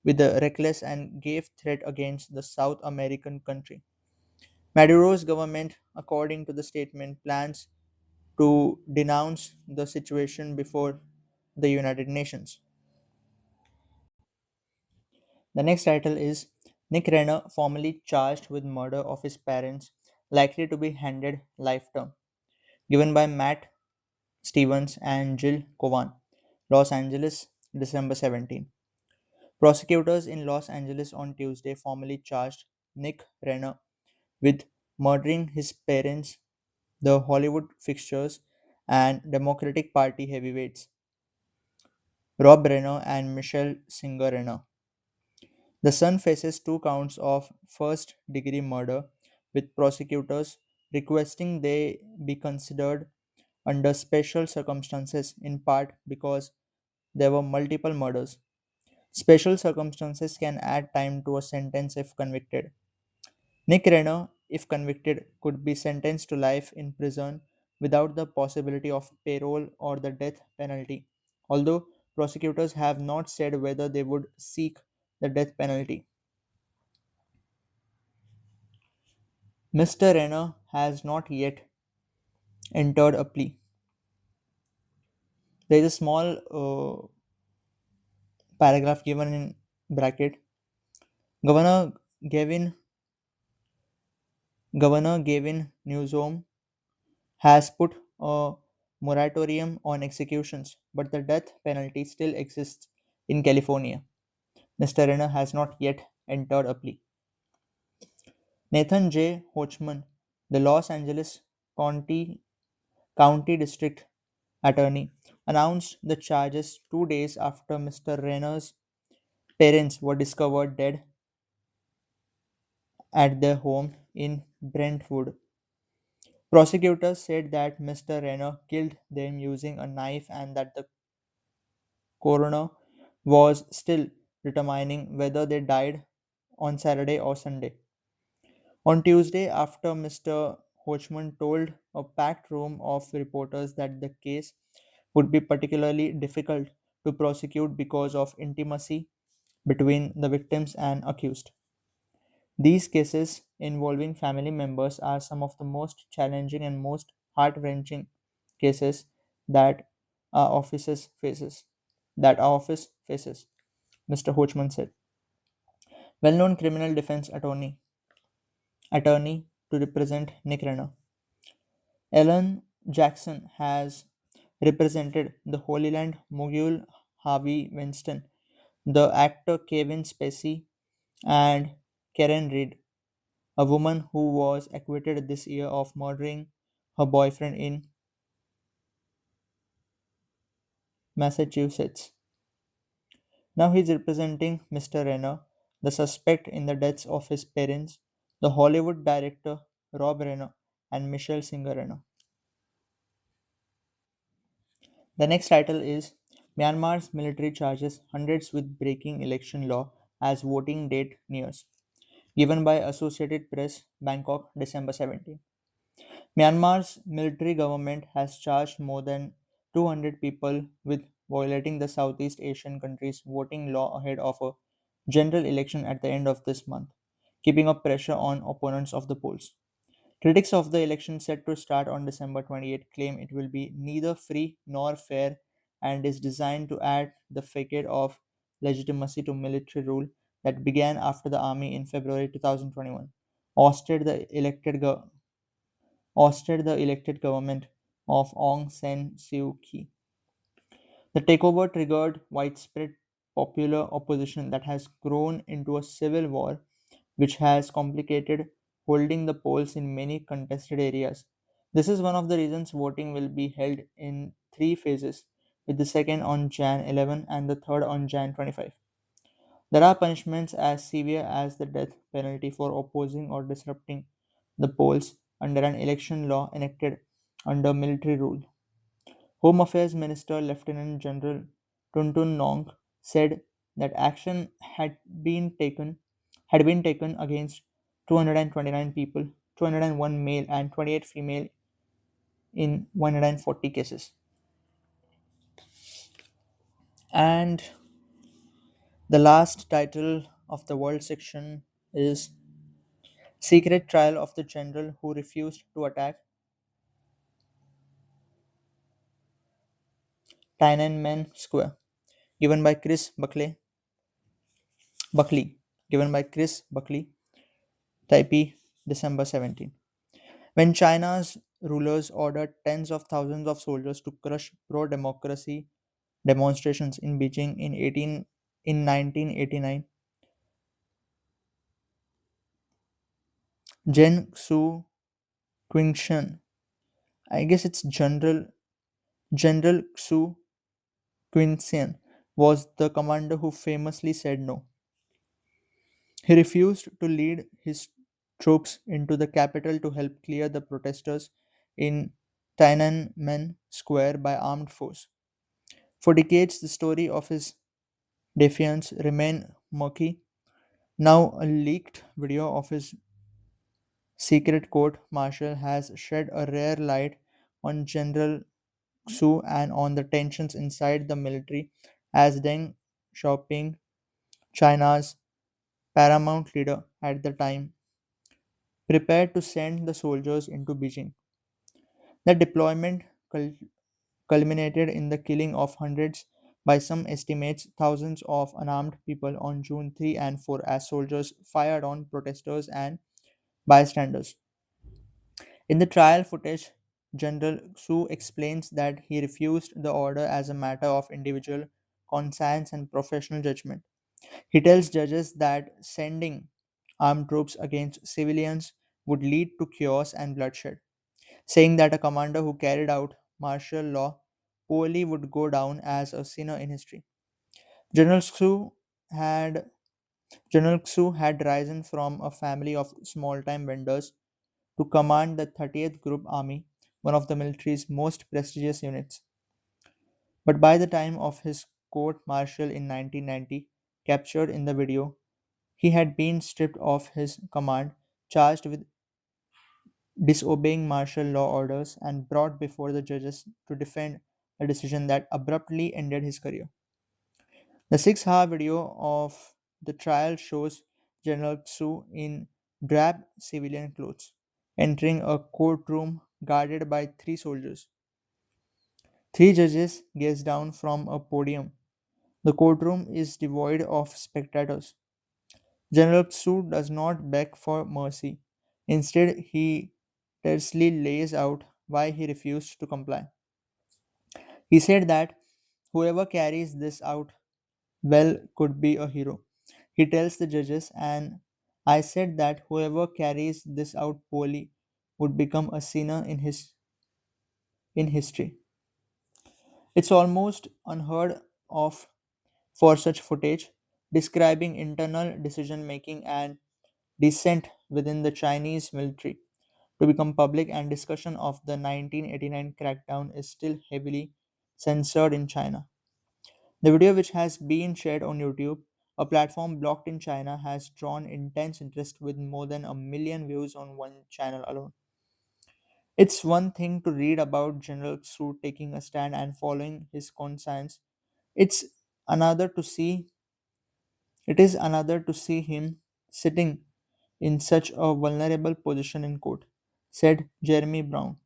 Speaker 1: with a reckless and grave threat against the South American country. Maduro's government, according to the statement, plans to denounce the situation before the United Nations. The next title is Nick Renner, formally charged with murder of his parents, likely to be handed life term. Given by Matt Stevens and Jill Cowan, Los Angeles, December 17. Prosecutors in Los Angeles on Tuesday formally charged Nick Renner with murdering his parents, the Hollywood fixtures, and Democratic Party heavyweights, Rob Renner and Michelle Singer Renner. The son faces 2 counts of first degree murder, with prosecutors requesting they be considered under special circumstances, in part because there were multiple murders. Special circumstances can add time to a sentence if convicted. Nick Renner, if convicted, could be sentenced to life in prison without the possibility of parole or the death penalty, although prosecutors have not said whether they would seek the death penalty. Mr. Renner has not yet entered a plea. There is a small paragraph given in bracket. Governor Gavin Governor Gavin Newsom has put a moratorium on executions, but the death penalty still exists in California. Mr. Renner has not yet entered a plea. Nathan J. Hochman, the Los Angeles County County District Attorney, announced the charges 2 days after Mr. Renner's parents were discovered dead at their home in Brentwood. Prosecutors said that Mr. Renner killed them using a knife and that the coroner was still determining whether they died on Saturday or Sunday. On Tuesday, after Mr. Hochman told a packed room of reporters that the case would be particularly difficult to prosecute because of intimacy between the victims and accused. These cases involving family members are some of the most challenging and most heart-wrenching cases that our offices faces. That our office faces, Mr. Hochman said. Well-known criminal defense attorney to represent Nick Renner, Ellen Jackson has represented the Holy Land mogul Harvey Weinstein, the actor Kevin Spacey, and Karen Reed, a woman who was acquitted this year of murdering her boyfriend in Massachusetts. Now he is representing Mr. Renner, the suspect in the deaths of his parents, the Hollywood director Rob Renner and Michelle Singer Renner. The next title is Myanmar's military charges hundreds with breaking election law as voting date nears. Given by Associated Press, Bangkok, December 17. Myanmar's military government has charged more than 200 people with violating the Southeast Asian country's voting law ahead of a general election at the end of this month, keeping up pressure on opponents of the polls. Critics of the election set to start on December 28 claim it will be neither free nor fair and is designed to add the facade of legitimacy to military rule that began after the army in February 2021 ousted the elected government of Aung San Suu Kyi. The takeover triggered widespread popular opposition that has grown into a civil war, which has complicated holding the polls in many contested areas. This is one of the reasons voting will be held in three phases, with the second on Jan 11 and the third on Jan 25. There are punishments as severe as the death penalty for opposing or disrupting the polls under an election law enacted under military rule. Home Affairs Minister Lieutenant General Tuntun Nong said that action had been taken against 229 people, 201 male and 28 female in 140 cases. And the last title of the world section is Secret Trial of the General Who Refused to Attack Tiananmen Square, given by Buckley, given by Chris Buckley, Taipei, December 17. When China's rulers ordered tens of thousands of soldiers to crush pro-democracy demonstrations in Beijing in 1989, Gen Su Qingshan, I guess it's General Xu Qingshan, was the commander who famously said no. He refused to lead his troops into the capital to help clear the protesters in Tiananmen Square by armed force. For decades, the story of his defiance remained murky. Now, a leaked video of his secret court martial has shed a rare light on General Xu and on the tensions inside the military as Deng Xiaoping, China's paramount leader at the time, prepared to send the soldiers into Beijing. The deployment culminated in the killing of hundreds, by some estimates thousands, of unarmed people on June 3 and 4 as soldiers fired on protesters and bystanders. In the trial footage, General Su explains that he refused the order as a matter of individual conscience and professional judgment. He tells judges that sending armed troops against civilians would lead to chaos and bloodshed, saying that a commander who carried out martial law poorly would go down as a sinner in history. General Xu had General Xu had risen from a family of small-time vendors to command the 30th Group Army, one of the military's most prestigious units. But by the time of his court martial in 1990, captured in the video, he had been stripped of his command, charged with disobeying martial law orders, and brought before the judges to defend a decision that abruptly ended his career. The 6-hour video of the trial shows General Tsu in drab civilian clothes, entering a courtroom guarded by three soldiers. Three judges gaze down from a podium. The courtroom is devoid of spectators. General Tsu does not beg for mercy. Instead, he tersely lays out why he refused to comply. He said that whoever carries this out well could be a hero. He tells the judges, and I said that whoever carries this out poorly would become a sinner in history. It's almost unheard of for such footage describing internal decision making and dissent within the Chinese military to become public, and discussion of the 1989 crackdown is still heavily censored in China. The video, which has been shared on YouTube, a platform blocked in China, has drawn intense interest with more than a million views on one channel alone. It's one thing to read about General Su taking a stand and following his conscience. It's another to see it is another to see him sitting in such a vulnerable position in court, said Jeremy Brown,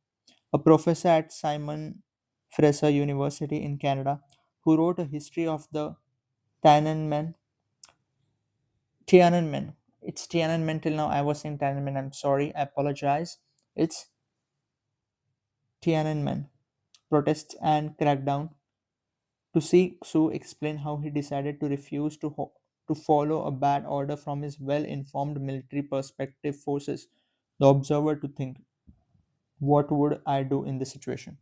Speaker 1: a professor at Simon Fraser University in Canada, who wrote a history of the Tiananmen. Tiananmen. It's Tiananmen till now. I was saying Tiananmen. I'm sorry. I apologize. It's Tiananmen. Protests and crackdown. To see Su explain how he decided to refuse to follow a bad order from his well-informed military perspective forces the observer to think, what would I do in this situation?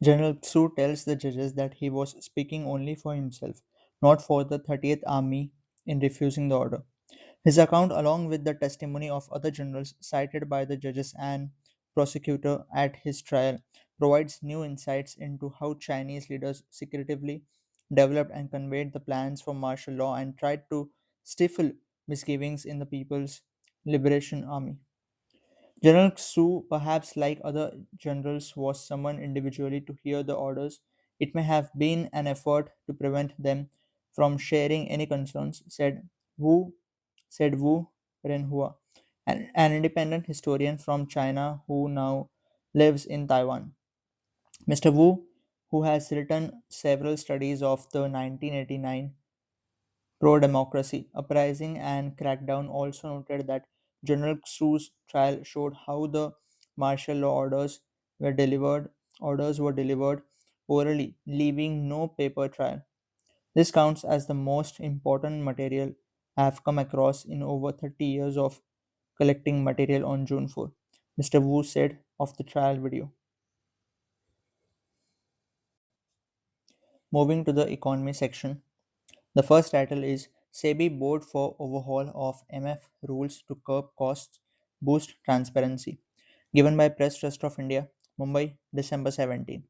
Speaker 1: General Tsu tells the judges that he was speaking only for himself, not for the 30th Army, in refusing the order. His account, along with the testimony of other generals cited by the judges and prosecutor at his trial, provides new insights into how Chinese leaders secretively developed and conveyed the plans for martial law and tried to stifle misgivings in the People's Liberation Army. General Xu, perhaps like other generals, was summoned individually to hear the orders. It may have been an effort to prevent them from sharing any concerns, Wu, said Wu Renhua, an independent historian from China who now lives in Taiwan. Mr. Wu, who has written several studies of the 1989 pro democracy uprising and crackdown, also noted that General Xu's trial showed how the martial law orders were delivered orally, leaving no paper trial. This counts as the most important material I have come across in over 30 years of collecting material on June 4. Mr. Wu said of the trial video. Moving to the economy section, the first title is SEBI Board for Overhaul of MF Rules to Curb Costs, Boost Transparency, given by Press Trust of India, Mumbai, December 17.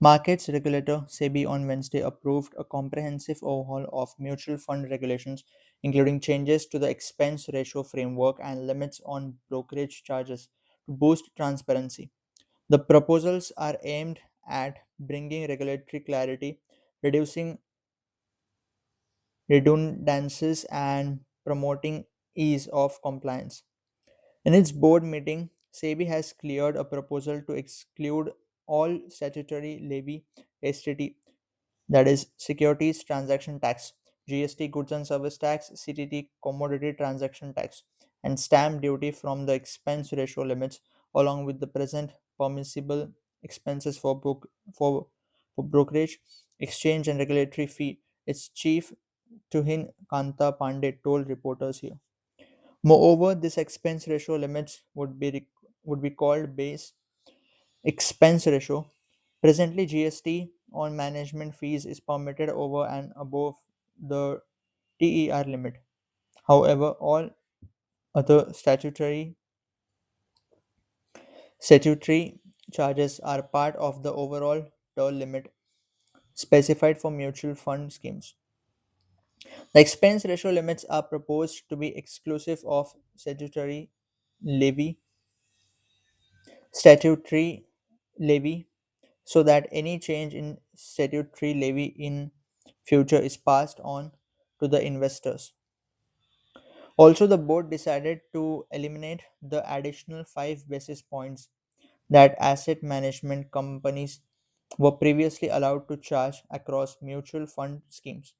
Speaker 1: Markets regulator SEBI on Wednesday approved a comprehensive overhaul of mutual fund regulations, including changes to the expense ratio framework and limits on brokerage charges to boost transparency. The proposals are aimed at bringing regulatory clarity, reducing redundancies, and promoting ease of compliance. In its board meeting, SEBI has cleared a proposal to exclude all statutory levy STT, that is Securities Transaction Tax, GST Goods and Service Tax, CTT Commodity Transaction Tax, and stamp duty from the expense ratio limits, along with the present permissible expenses for brokerage, exchange, and regulatory fee. Its chief Tuhin Kanta Pandey told reporters here. Moreover, this expense ratio limits would be called base expense ratio. Presently, GST on management fees is permitted over and above the TER limit. However, all other statutory charges are part of the overall TER limit specified for mutual fund schemes. The expense ratio limits are proposed to be exclusive of levy, statutory levy, so that any change in statutory levy in future is passed on to the investors. Also, the board decided to eliminate the additional 5 basis points that asset management companies were previously allowed to charge across mutual fund schemes.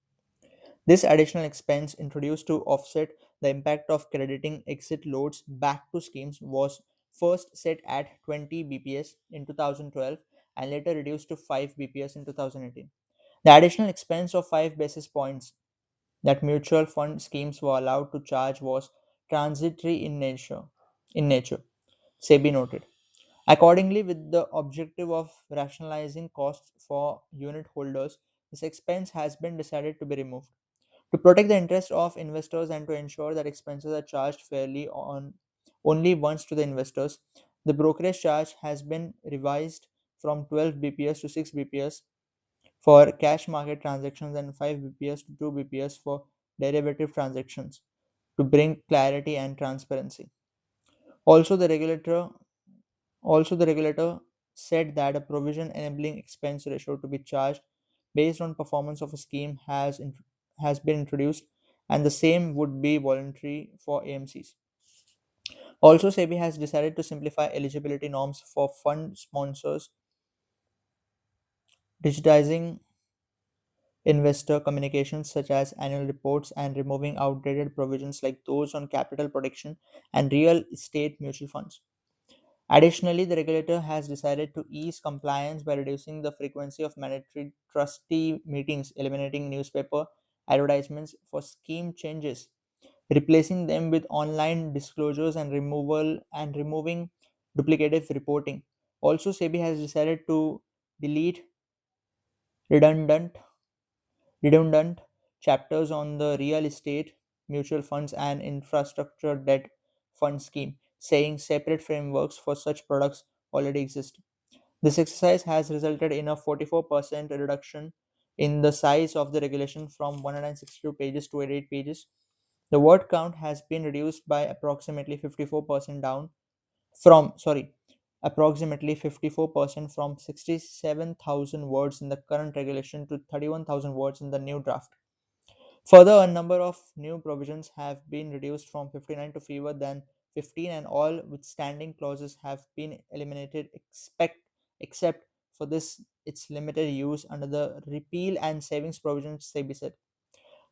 Speaker 1: This additional expense, introduced to offset the impact of crediting exit loads back to schemes, was first set at 20 bps in 2012 and later reduced to 5 bps in 2018. The additional expense of 5 basis points that mutual fund schemes were allowed to charge was transitory in nature. SEBI noted. Accordingly, with the objective of rationalizing costs for unit holders, this expense has been decided to be removed. To protect the interest of investors and to ensure that expenses are charged fairly on only once to the investors, the brokerage charge has been revised from 12 bps to 6 bps for cash market transactions and 5 bps to 2 bps for derivative transactions to bring clarity and transparency. Also, the regulator the regulator said that a provision enabling expense ratio to be charged based on performance of a scheme has been introduced, and the same would be voluntary for AMCs. Also, SEBI has decided to simplify eligibility norms for fund sponsors, digitizing investor communications such as annual reports and removing outdated provisions like those on capital protection and real estate mutual funds. Additionally, the regulator has decided to ease compliance by reducing the frequency of mandatory trustee meetings, eliminating newspaper advertisements for scheme changes, replacing them with online disclosures and removing duplicative reporting. Also, SEBI has decided to delete redundant redundant chapters on the real estate, mutual funds, and infrastructure debt fund scheme, saying separate frameworks for such products already exist. This exercise has resulted in a 44% reduction in the size of the regulation from 162 pages to 88 pages. The word count has been reduced by approximately 54% down from, sorry, approximately 54% from 67,000 words in the current regulation to 31,000 words in the new draft. Further, a number of new provisions have been reduced from 59 to fewer than 15, and all withstanding clauses have been eliminated except for this its limited use under the repeal and savings provisions, SEBI said.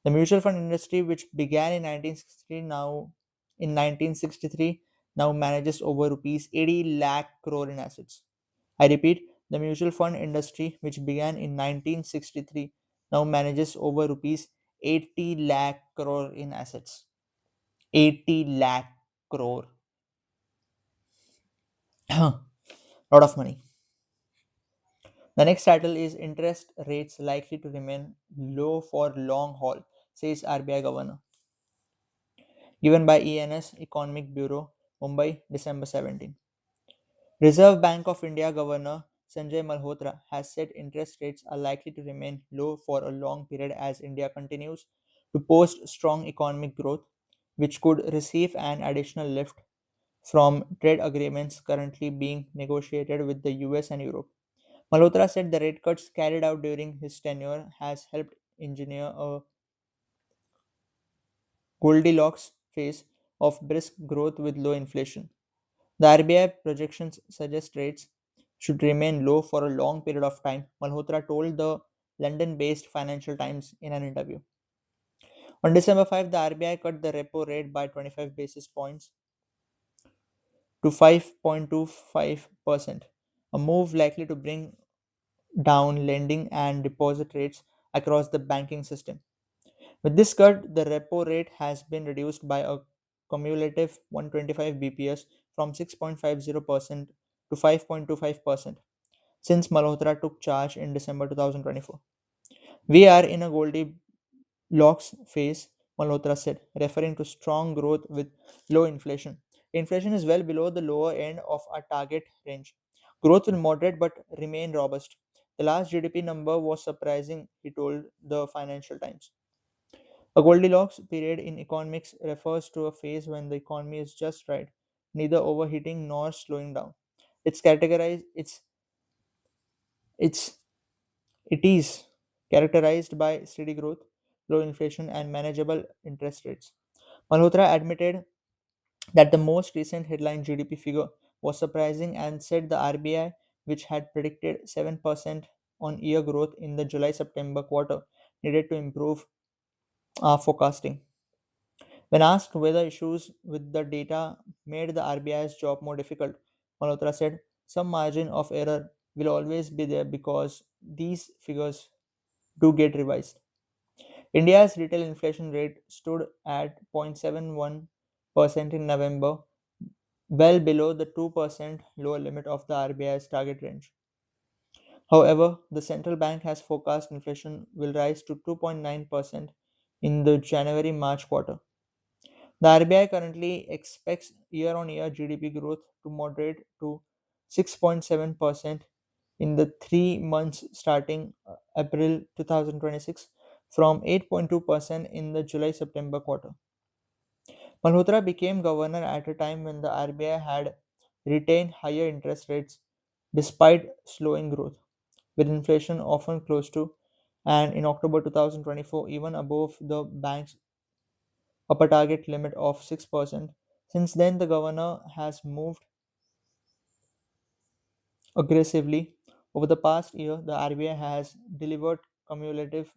Speaker 1: The mutual fund industry, which began in 1963, now manages over rupees 80 lakh crore in assets. I repeat, the mutual fund industry, which began in 1963, now manages over rupees 80 lakh crore in assets. 80 lakh crore. Lot of money. The next title is Interest Rates Likely to Remain Low for Long Haul, says RBI Governor. Given by ENS Economic Bureau, Mumbai, December 17. Reserve Bank of India Governor Sanjay Malhotra has said interest rates are likely to remain low for a long period as India continues to post strong economic growth, which could receive an additional lift from trade agreements currently being negotiated with the US and Europe. Malhotra said the rate cuts carried out during his tenure has helped engineer a Goldilocks phase of brisk growth with low inflation. The RBI projections suggest rates should remain low for a long period of time, Malhotra told the London based Financial Times in an interview. On December 5, the RBI cut the repo rate by 25 basis points to 5.25%, a move likely to bring down lending and deposit rates across the banking system. With this cut, the repo rate has been reduced by a cumulative 125 bps from 6.50% to 5.25% since Malhotra took charge in December 2024. We are in a Goldilocks phase, Malhotra said, referring to strong growth with low inflation. Inflation is well below the lower end of our target range. Growth will moderate but remain robust. The last GDP number was surprising, he told the Financial Times. A Goldilocks period in economics refers to a phase when the economy is just right, neither overheating nor slowing down. It's categorized it's it is characterized by steady growth, low inflation and manageable interest rates. Malhotra admitted that the most recent headline GDP figure was surprising and said the RBI, which had predicted 7% on year growth in the July September quarter, needed to improve forecasting. When asked whether issues with the data made the RBI's job more difficult, Malhotra said some margin of error will always be there because these figures do get revised. India's retail inflation rate stood at 0.71% in November, well below the 2% lower limit of the RBI's target range. However, the central bank has forecast inflation will rise to 2.9% in the January March quarter. The RBI currently expects year on year GDP growth to moderate to 6.7% in the 3 months starting April 2026 from 8.2% in the July September quarter. Malhotra became governor at a time when the RBI had retained higher interest rates despite slowing growth, with inflation often close to and in October 2024 even above the bank's upper target limit of 6%. Since then, the governor has moved aggressively. Over the past year, the RBI has delivered cumulative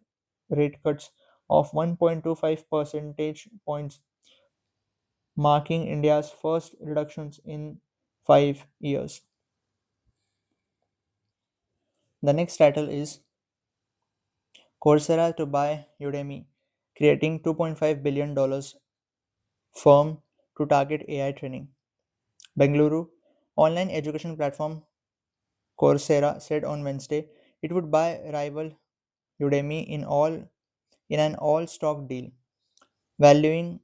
Speaker 1: rate cuts of 1.25 percentage points, marking India's first reductions in 5 years. The next title is Coursera to buy Udemy, creating $2.5 billion firm to target AI training. Bengaluru online education platform Coursera said on Wednesday it would buy rival Udemy in an all-stock deal, valuing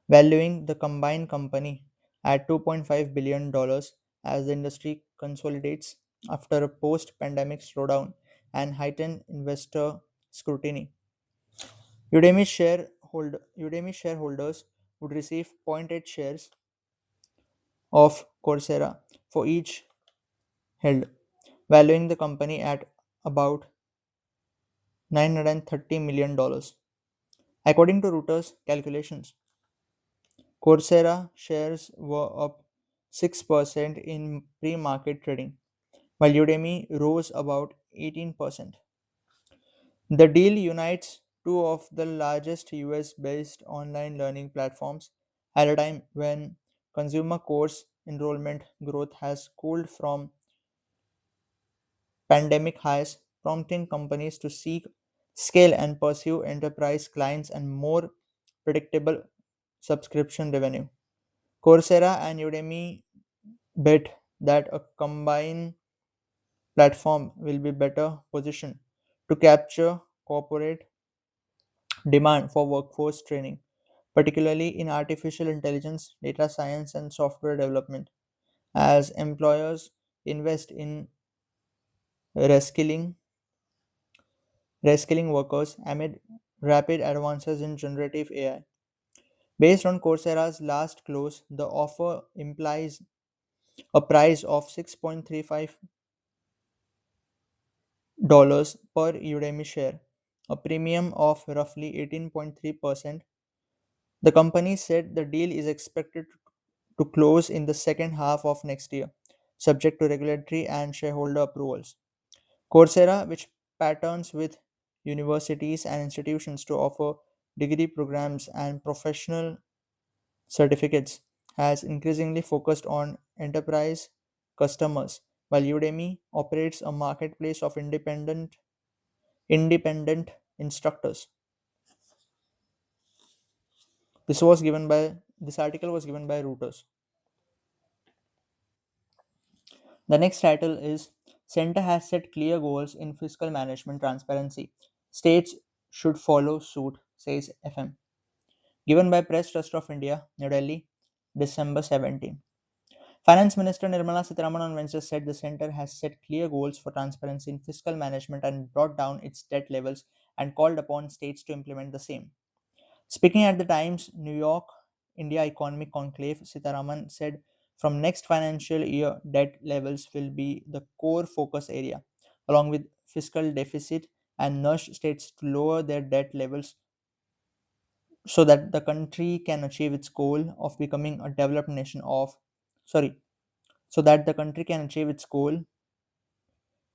Speaker 1: valuing the combined company at $2.5 billion as the industry consolidates after a post-pandemic slowdown and heightened investor scrutiny. Udemy shareholders would receive zero point 0.8 shares of Coursera for each held, valuing the company at about $930 million. According to Reuters calculations, Coursera shares were up 6% in pre market trading, while Udemy rose about 18%. The deal unites two of the largest US based online learning platforms at a time when consumer course enrollment growth has cooled from pandemic highs, prompting companies to seek scale and pursue enterprise clients and more predictable subscription revenue. Coursera and Udemy bet that a combined platform will be better positioned to capture corporate demand for workforce training, particularly in artificial intelligence, data science, and software development, as employers invest in reskilling, reskilling workers amid rapid advances in generative AI. Based on Coursera's last close, the offer implies a price of $6.35 per Udemy share, a premium of roughly 18.3%. The company said the deal is expected to close in the second half of next year, subject to regulatory and shareholder approvals. Coursera, which patterns with universities and institutions to offer degree programs and professional certificates, has increasingly focused on enterprise customers, while Udemy operates a marketplace of independent instructors. This article was given by Reuters. The next title is Center has set clear goals in fiscal management transparency. States should follow suit, says FM. Given by Press Trust of India, New Delhi, December 17. Finance Minister Nirmala Sitharaman on Wednesday said the center has set clear goals for transparency in fiscal management and brought down its debt levels and called upon states to implement the same. Speaking at the Times New York India Economic Conclave, Sitaraman said from next financial year, debt levels will be the core focus area, along with fiscal deficit, and nudge states to lower their debt levels so that the country can achieve its goal of becoming a developed nation of sorry so that the country can achieve its goal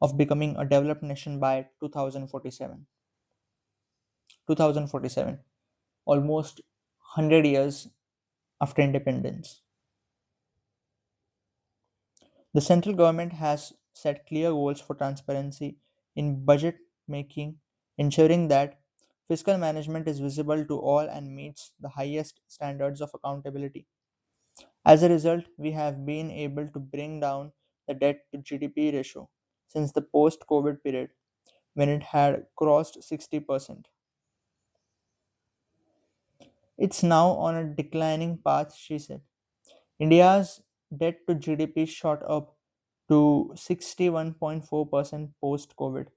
Speaker 1: of becoming a developed nation by 2047 almost 100 years after independence. The central government has set clear goals for transparency in budget making, ensuring that fiscal management is visible to all and meets the highest standards of accountability. As a result, we have been able to bring down the debt to GDP ratio since the post COVID period when it had crossed 60%. It's now on a declining path, she said. India's debt to GDP shot up to 61.4% post COVID,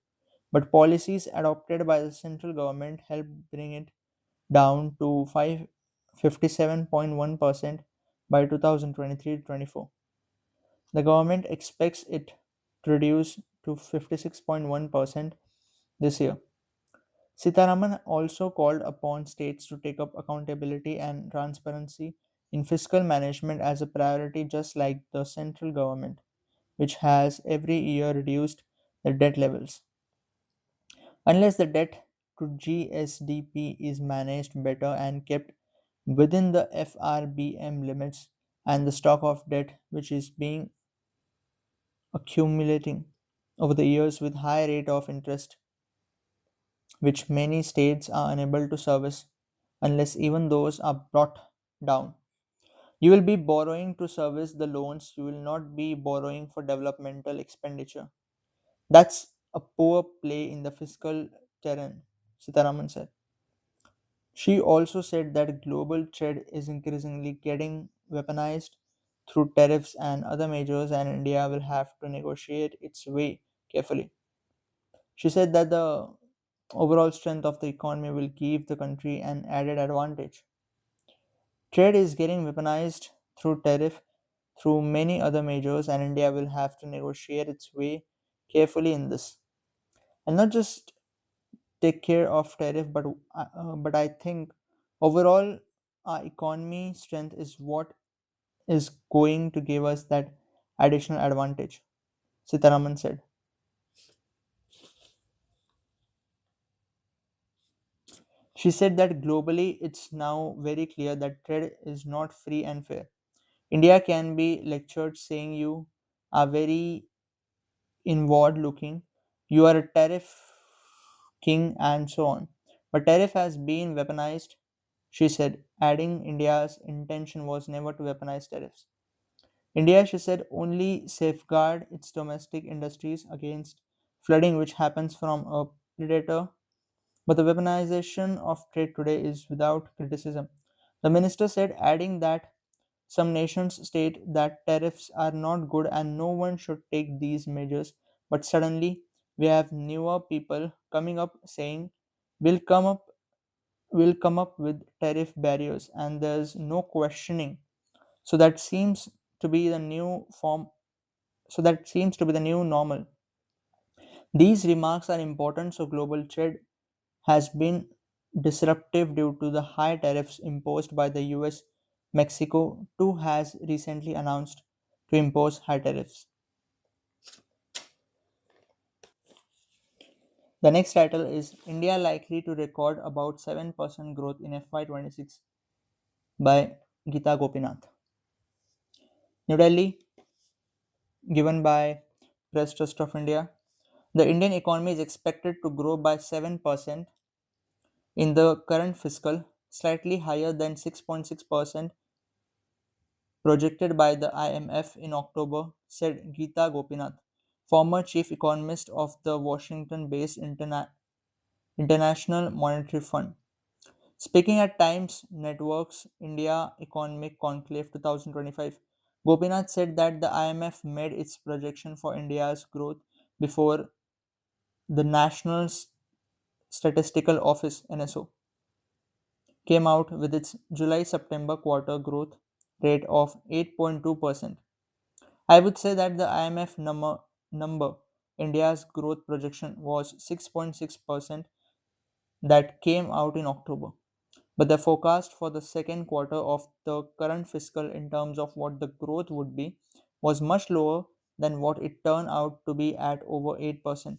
Speaker 1: but policies adopted by the central government helped bring it down to 57.1% by 2023-24. The government expects it to reduce to 56.1% this year. Sitaraman also called upon states to take up accountability and transparency in fiscal management as a priority, just like the central government, which has every year reduced the debt levels. Unless the debt to GSDP is managed better and kept within the FRBM limits, and the stock of debt which is being accumulating over the years with high rate of interest which many states are unable to service unless even those are brought down. You will be borrowing to service the loans, you will not be borrowing for developmental expenditure. That's a poor play in the fiscal terrain, Sitaraman said. She also said that global trade is increasingly getting weaponized through tariffs and other measures, and India will have to negotiate its way carefully. She said that the overall strength of the economy will give the country an added advantage. Trade is getting weaponized through tariff, through many other measures, and India will have to negotiate its way carefully in this. And not just take care of tariff, but I think overall our economy strength is what is going to give us that additional advantage. Sitaraman said. She said that globally it's now very clear that trade is not free and fair. India can be lectured saying you are very inward looking, you are a tariff king, and so on. But tariff has been weaponized, she said, adding India's intention was never to weaponize tariffs. India, she said, only safeguard its domestic industries against flooding which happens from a predator. But the weaponization of trade today is without criticism. The minister said, adding that some nations state that tariffs are not good and no one should take these measures, but suddenly we have newer people coming up saying we'll come up we'll come up with tariff barriers and there's no questioning. So that seems to be the new form so that seems to be the new normal. These remarks are important so global trade has been disruptive due to the high tariffs imposed by the US. Mexico too has recently announced to impose high tariffs. The next title is India likely to record about 7% growth in FY26 by Geeta Gopinath. New Delhi, given by Press Trust of India. The Indian economy is expected to grow by 7% in the current fiscal, slightly higher than 6.6% projected by the IMF in October, said Geeta Gopinath, former chief economist of the Washington based International Monetary Fund. Speaking at Times Network's India Economic Conclave 2025, Gopinath said that the IMF made its projection for India's growth before the National Statistical Office NSO came out with its July September quarter growth rate of 8.2%. I would say that the IMF number India's growth projection was 6.6% that came out in October. But the forecast for the second quarter of the current fiscal in terms of what the growth would be was much lower than what it turned out to be at over 8%.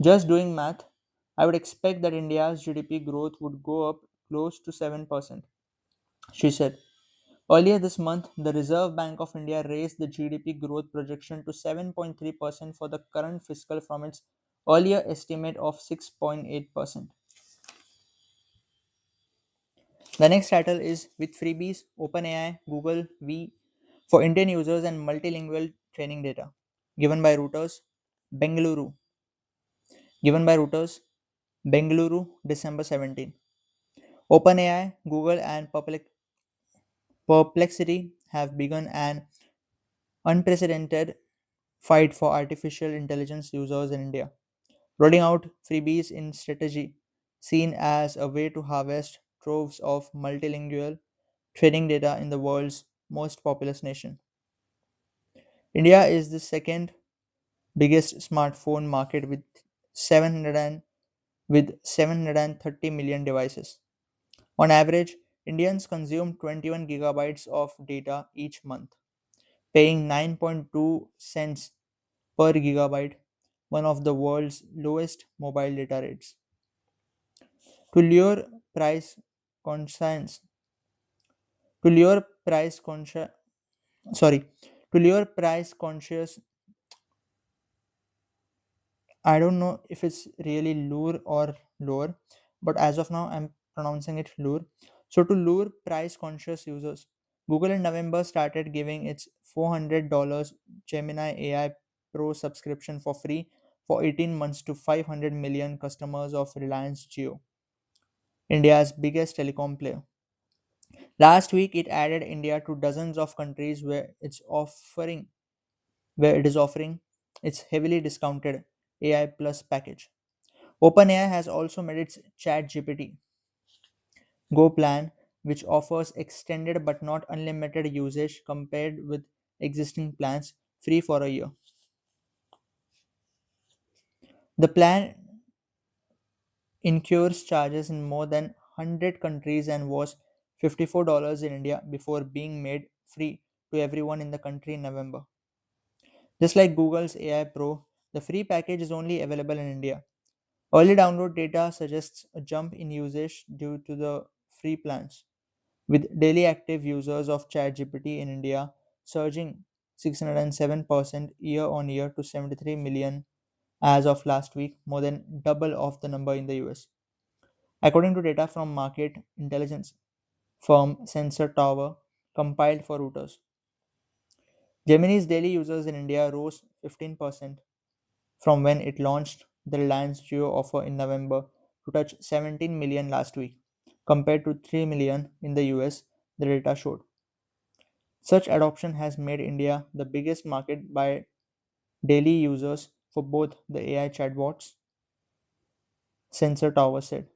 Speaker 1: Just doing math, I would expect that India's GDP growth would go up close to 7%, she said. Earlier this month, the Reserve Bank of India raised the GDP growth projection to 7.3% for the current fiscal from its earlier estimate of 6.8%. The next title is With Freebies, OpenAI, Google, V for Indian users and multilingual training data. Given by Reuters, Bengaluru. Given by Reuters, Bengaluru, December 17. OpenAI, Google, and Perplexity have begun an unprecedented fight for artificial intelligence users in India, rolling out freebies in strategy seen as a way to harvest troves of multilingual training data in the world's most populous nation. India is the second biggest smartphone market with 700 and, with 730 million devices. On average, Indians consume 21 gigabytes of data each month, paying 9.2 cents per gigabyte, one of the world's lowest mobile data rates. To lure price conscience, to lure price conscious, sorry, to lure price conscious, I don't know if it's really lure or lure, but as of now, I'm pronouncing it lure. So, to lure price conscious users, Google in November started giving its $400 Gemini AI Pro subscription for free for 18 months to 500 million customers of Reliance Jio, India's biggest telecom player. Last week, it added India to dozens of countries where it is offering its heavily discounted AI Plus package. OpenAI has also made its ChatGPT Go plan, which offers extended but not unlimited usage compared with existing plans, free for a year. The plan incurs charges in more than 100 countries and was $54 in India before being made free to everyone in the country in November. Just like Google's AI Pro, the free package is only available in India. Early download data suggests a jump in usage due to the free plans, with daily active users of ChatGPT in India surging 607% year on year to 73 million as of last week, more than double of the number in the US. According to data from market intelligence firm Sensor Tower compiled for Reuters, Gemini's daily users in India rose 15% from when it launched the Reliance Jio offer in November to touch 17 million last week, compared to 3 million in the US, the data showed. Such adoption has made India the biggest market by daily users for both the AI chatbots, Sensor Tower said.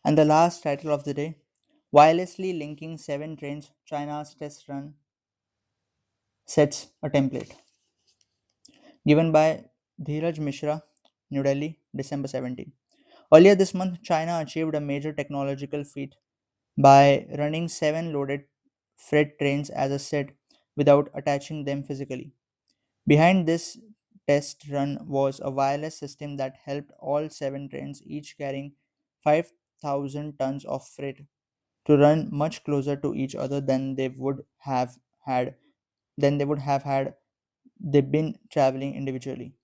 Speaker 1: And the last title of the day, wirelessly linking 7 trains, China's test run sets a template. Given by Dheeraj Mishra, New Delhi, December 17. Earlier this month, China achieved a major technological feat by running 7 loaded freight trains as a set without attaching them physically. Behind this test run was a wireless system that helped all 7 trains, each carrying 5,000 tons of freight, to run much closer to each other had than they would have had they been traveling individually.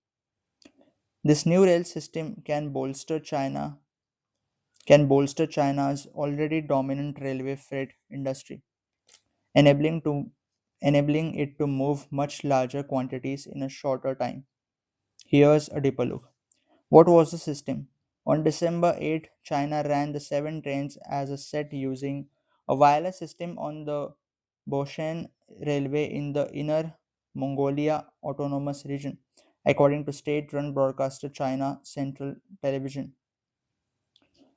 Speaker 1: This new rail system can bolster China's already dominant railway freight industry, enabling to enabling it to move much larger quantities in a shorter time. Here's a deeper look. What was the system? On December 8, China ran the 7 trains as a set using a wireless system on the Boshan Railway in the Inner Mongolia Autonomous Region, according to state run broadcaster China Central Television.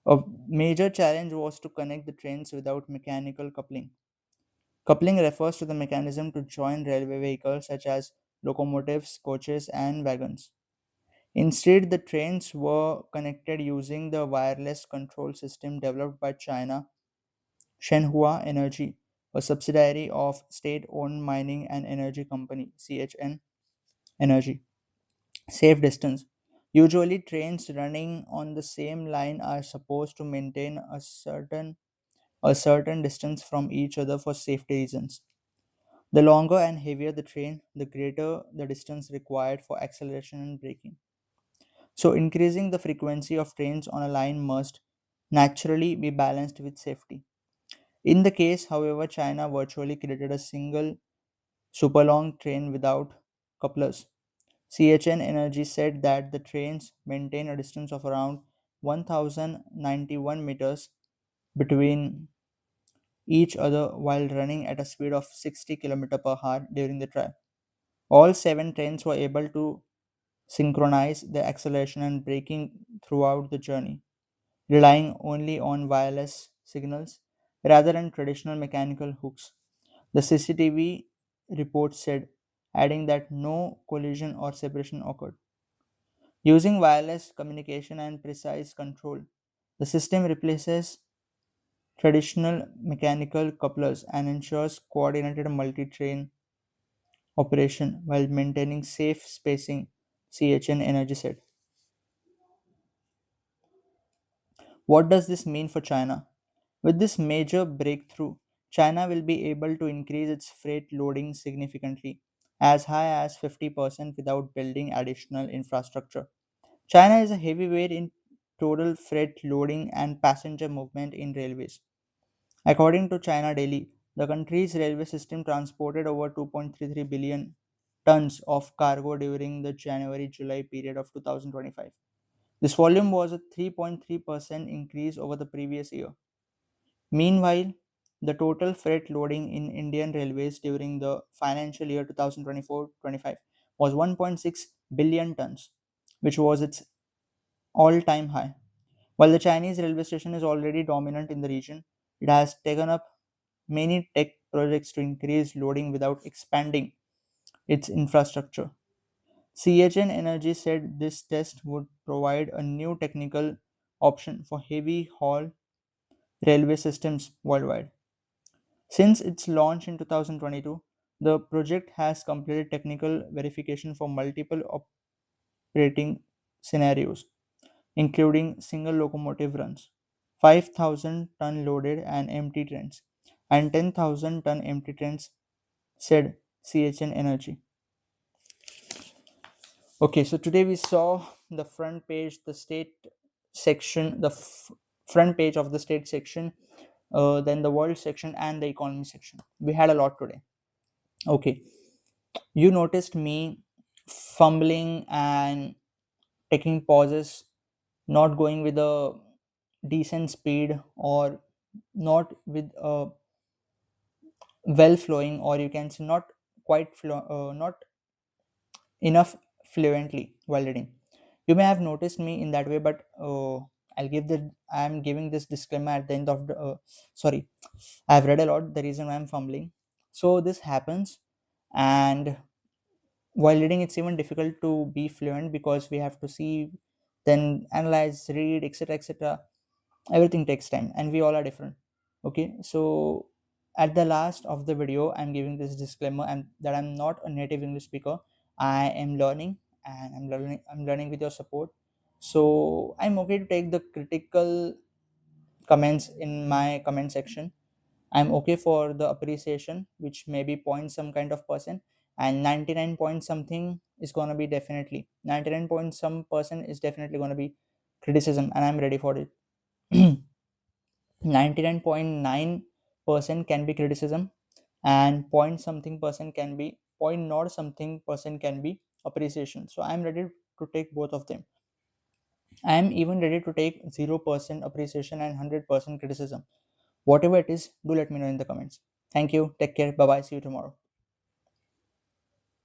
Speaker 1: A major challenge was to connect the trains without mechanical coupling. Coupling refers to the mechanism to join railway vehicles such as locomotives, coaches, and wagons. Instead, the trains were connected using the wireless control system developed by China Shenhua Energy, a subsidiary of state-owned mining and energy company CHN Energy. Safe distance. Usually, trains running on the same line are supposed to maintain a certain distance from each other for safety reasons. The longer and heavier the train, the greater the distance required for acceleration and braking. So, increasing the frequency of trains on a line must naturally be balanced with safety. In the case, however, China virtually created a single super long train without couplers. CHN Energy said that the trains maintain a distance of around 1091 meters between each other while running at a speed of 60 km per hour during the trip. All seven trains were able to synchronize their acceleration and braking throughout the journey, relying only on wireless signals rather than traditional mechanical hooks. The CCTV report said, adding that no collision or separation occurred. Using wireless communication and precise control, the system replaces traditional mechanical couplers and ensures coordinated multi train operation while maintaining safe spacing, CHN Energy said. What does this mean for China? With this major breakthrough, China will be able to increase its freight loading significantly, as high as 50% without building additional infrastructure. China is a heavyweight in total freight loading and passenger movement in railways. According to China Daily, the country's railway system transported over 2.33 billion tons of cargo during the January July period of 2025. This volume was a 3.3% increase over the previous year. Meanwhile, the total freight loading in Indian Railways during the financial year 2024-25 was 1.6 billion tons, which was its all-time high. While the Chinese railway station is already dominant in the region, it has taken up many tech projects to increase loading without expanding its infrastructure. CHN Energy said this test would provide a new technical option for heavy haul railway systems worldwide. Since its launch in 2022, the project has completed technical verification for multiple operating scenarios, including single locomotive runs, 5,000 ton loaded and empty trains, and 10,000 ton empty trains, said CHN Energy. Okay, so today we saw the front page, the state section, the front page of the state section, then the world section, and the economy section. We had a lot today. Okay, you noticed me fumbling and taking pauses, not going with a decent speed, or not with a well flowing, or you can say not not enough fluently while reading. You may have noticed me in that way, but I'm giving this disclaimer at the end of the. Sorry, I've read a lot. The reason why I'm fumbling. So this happens, and while reading, it's even difficult to be fluent because we have to see, then analyze, read, etc., etc. Everything takes time, and we all are different. Okay, so at the last of the video, I'm giving this disclaimer and that I'm not a native English speaker. I am learning, and I'm learning with your support. So I'm okay to take the critical comments in my comment section. I'm okay for the appreciation, which may be point some kind of person, and 99 point something is gonna be definitely 99 point some person is definitely gonna be criticism, and I'm ready for it. 99.9% can be criticism, and point something percent can be point not something percent can be appreciation. So I'm ready to take both of them. I'm even ready to take 0% appreciation and 100% criticism. Whatever it is, do let me know in the comments. Thank you. Take care. Bye bye. See you tomorrow.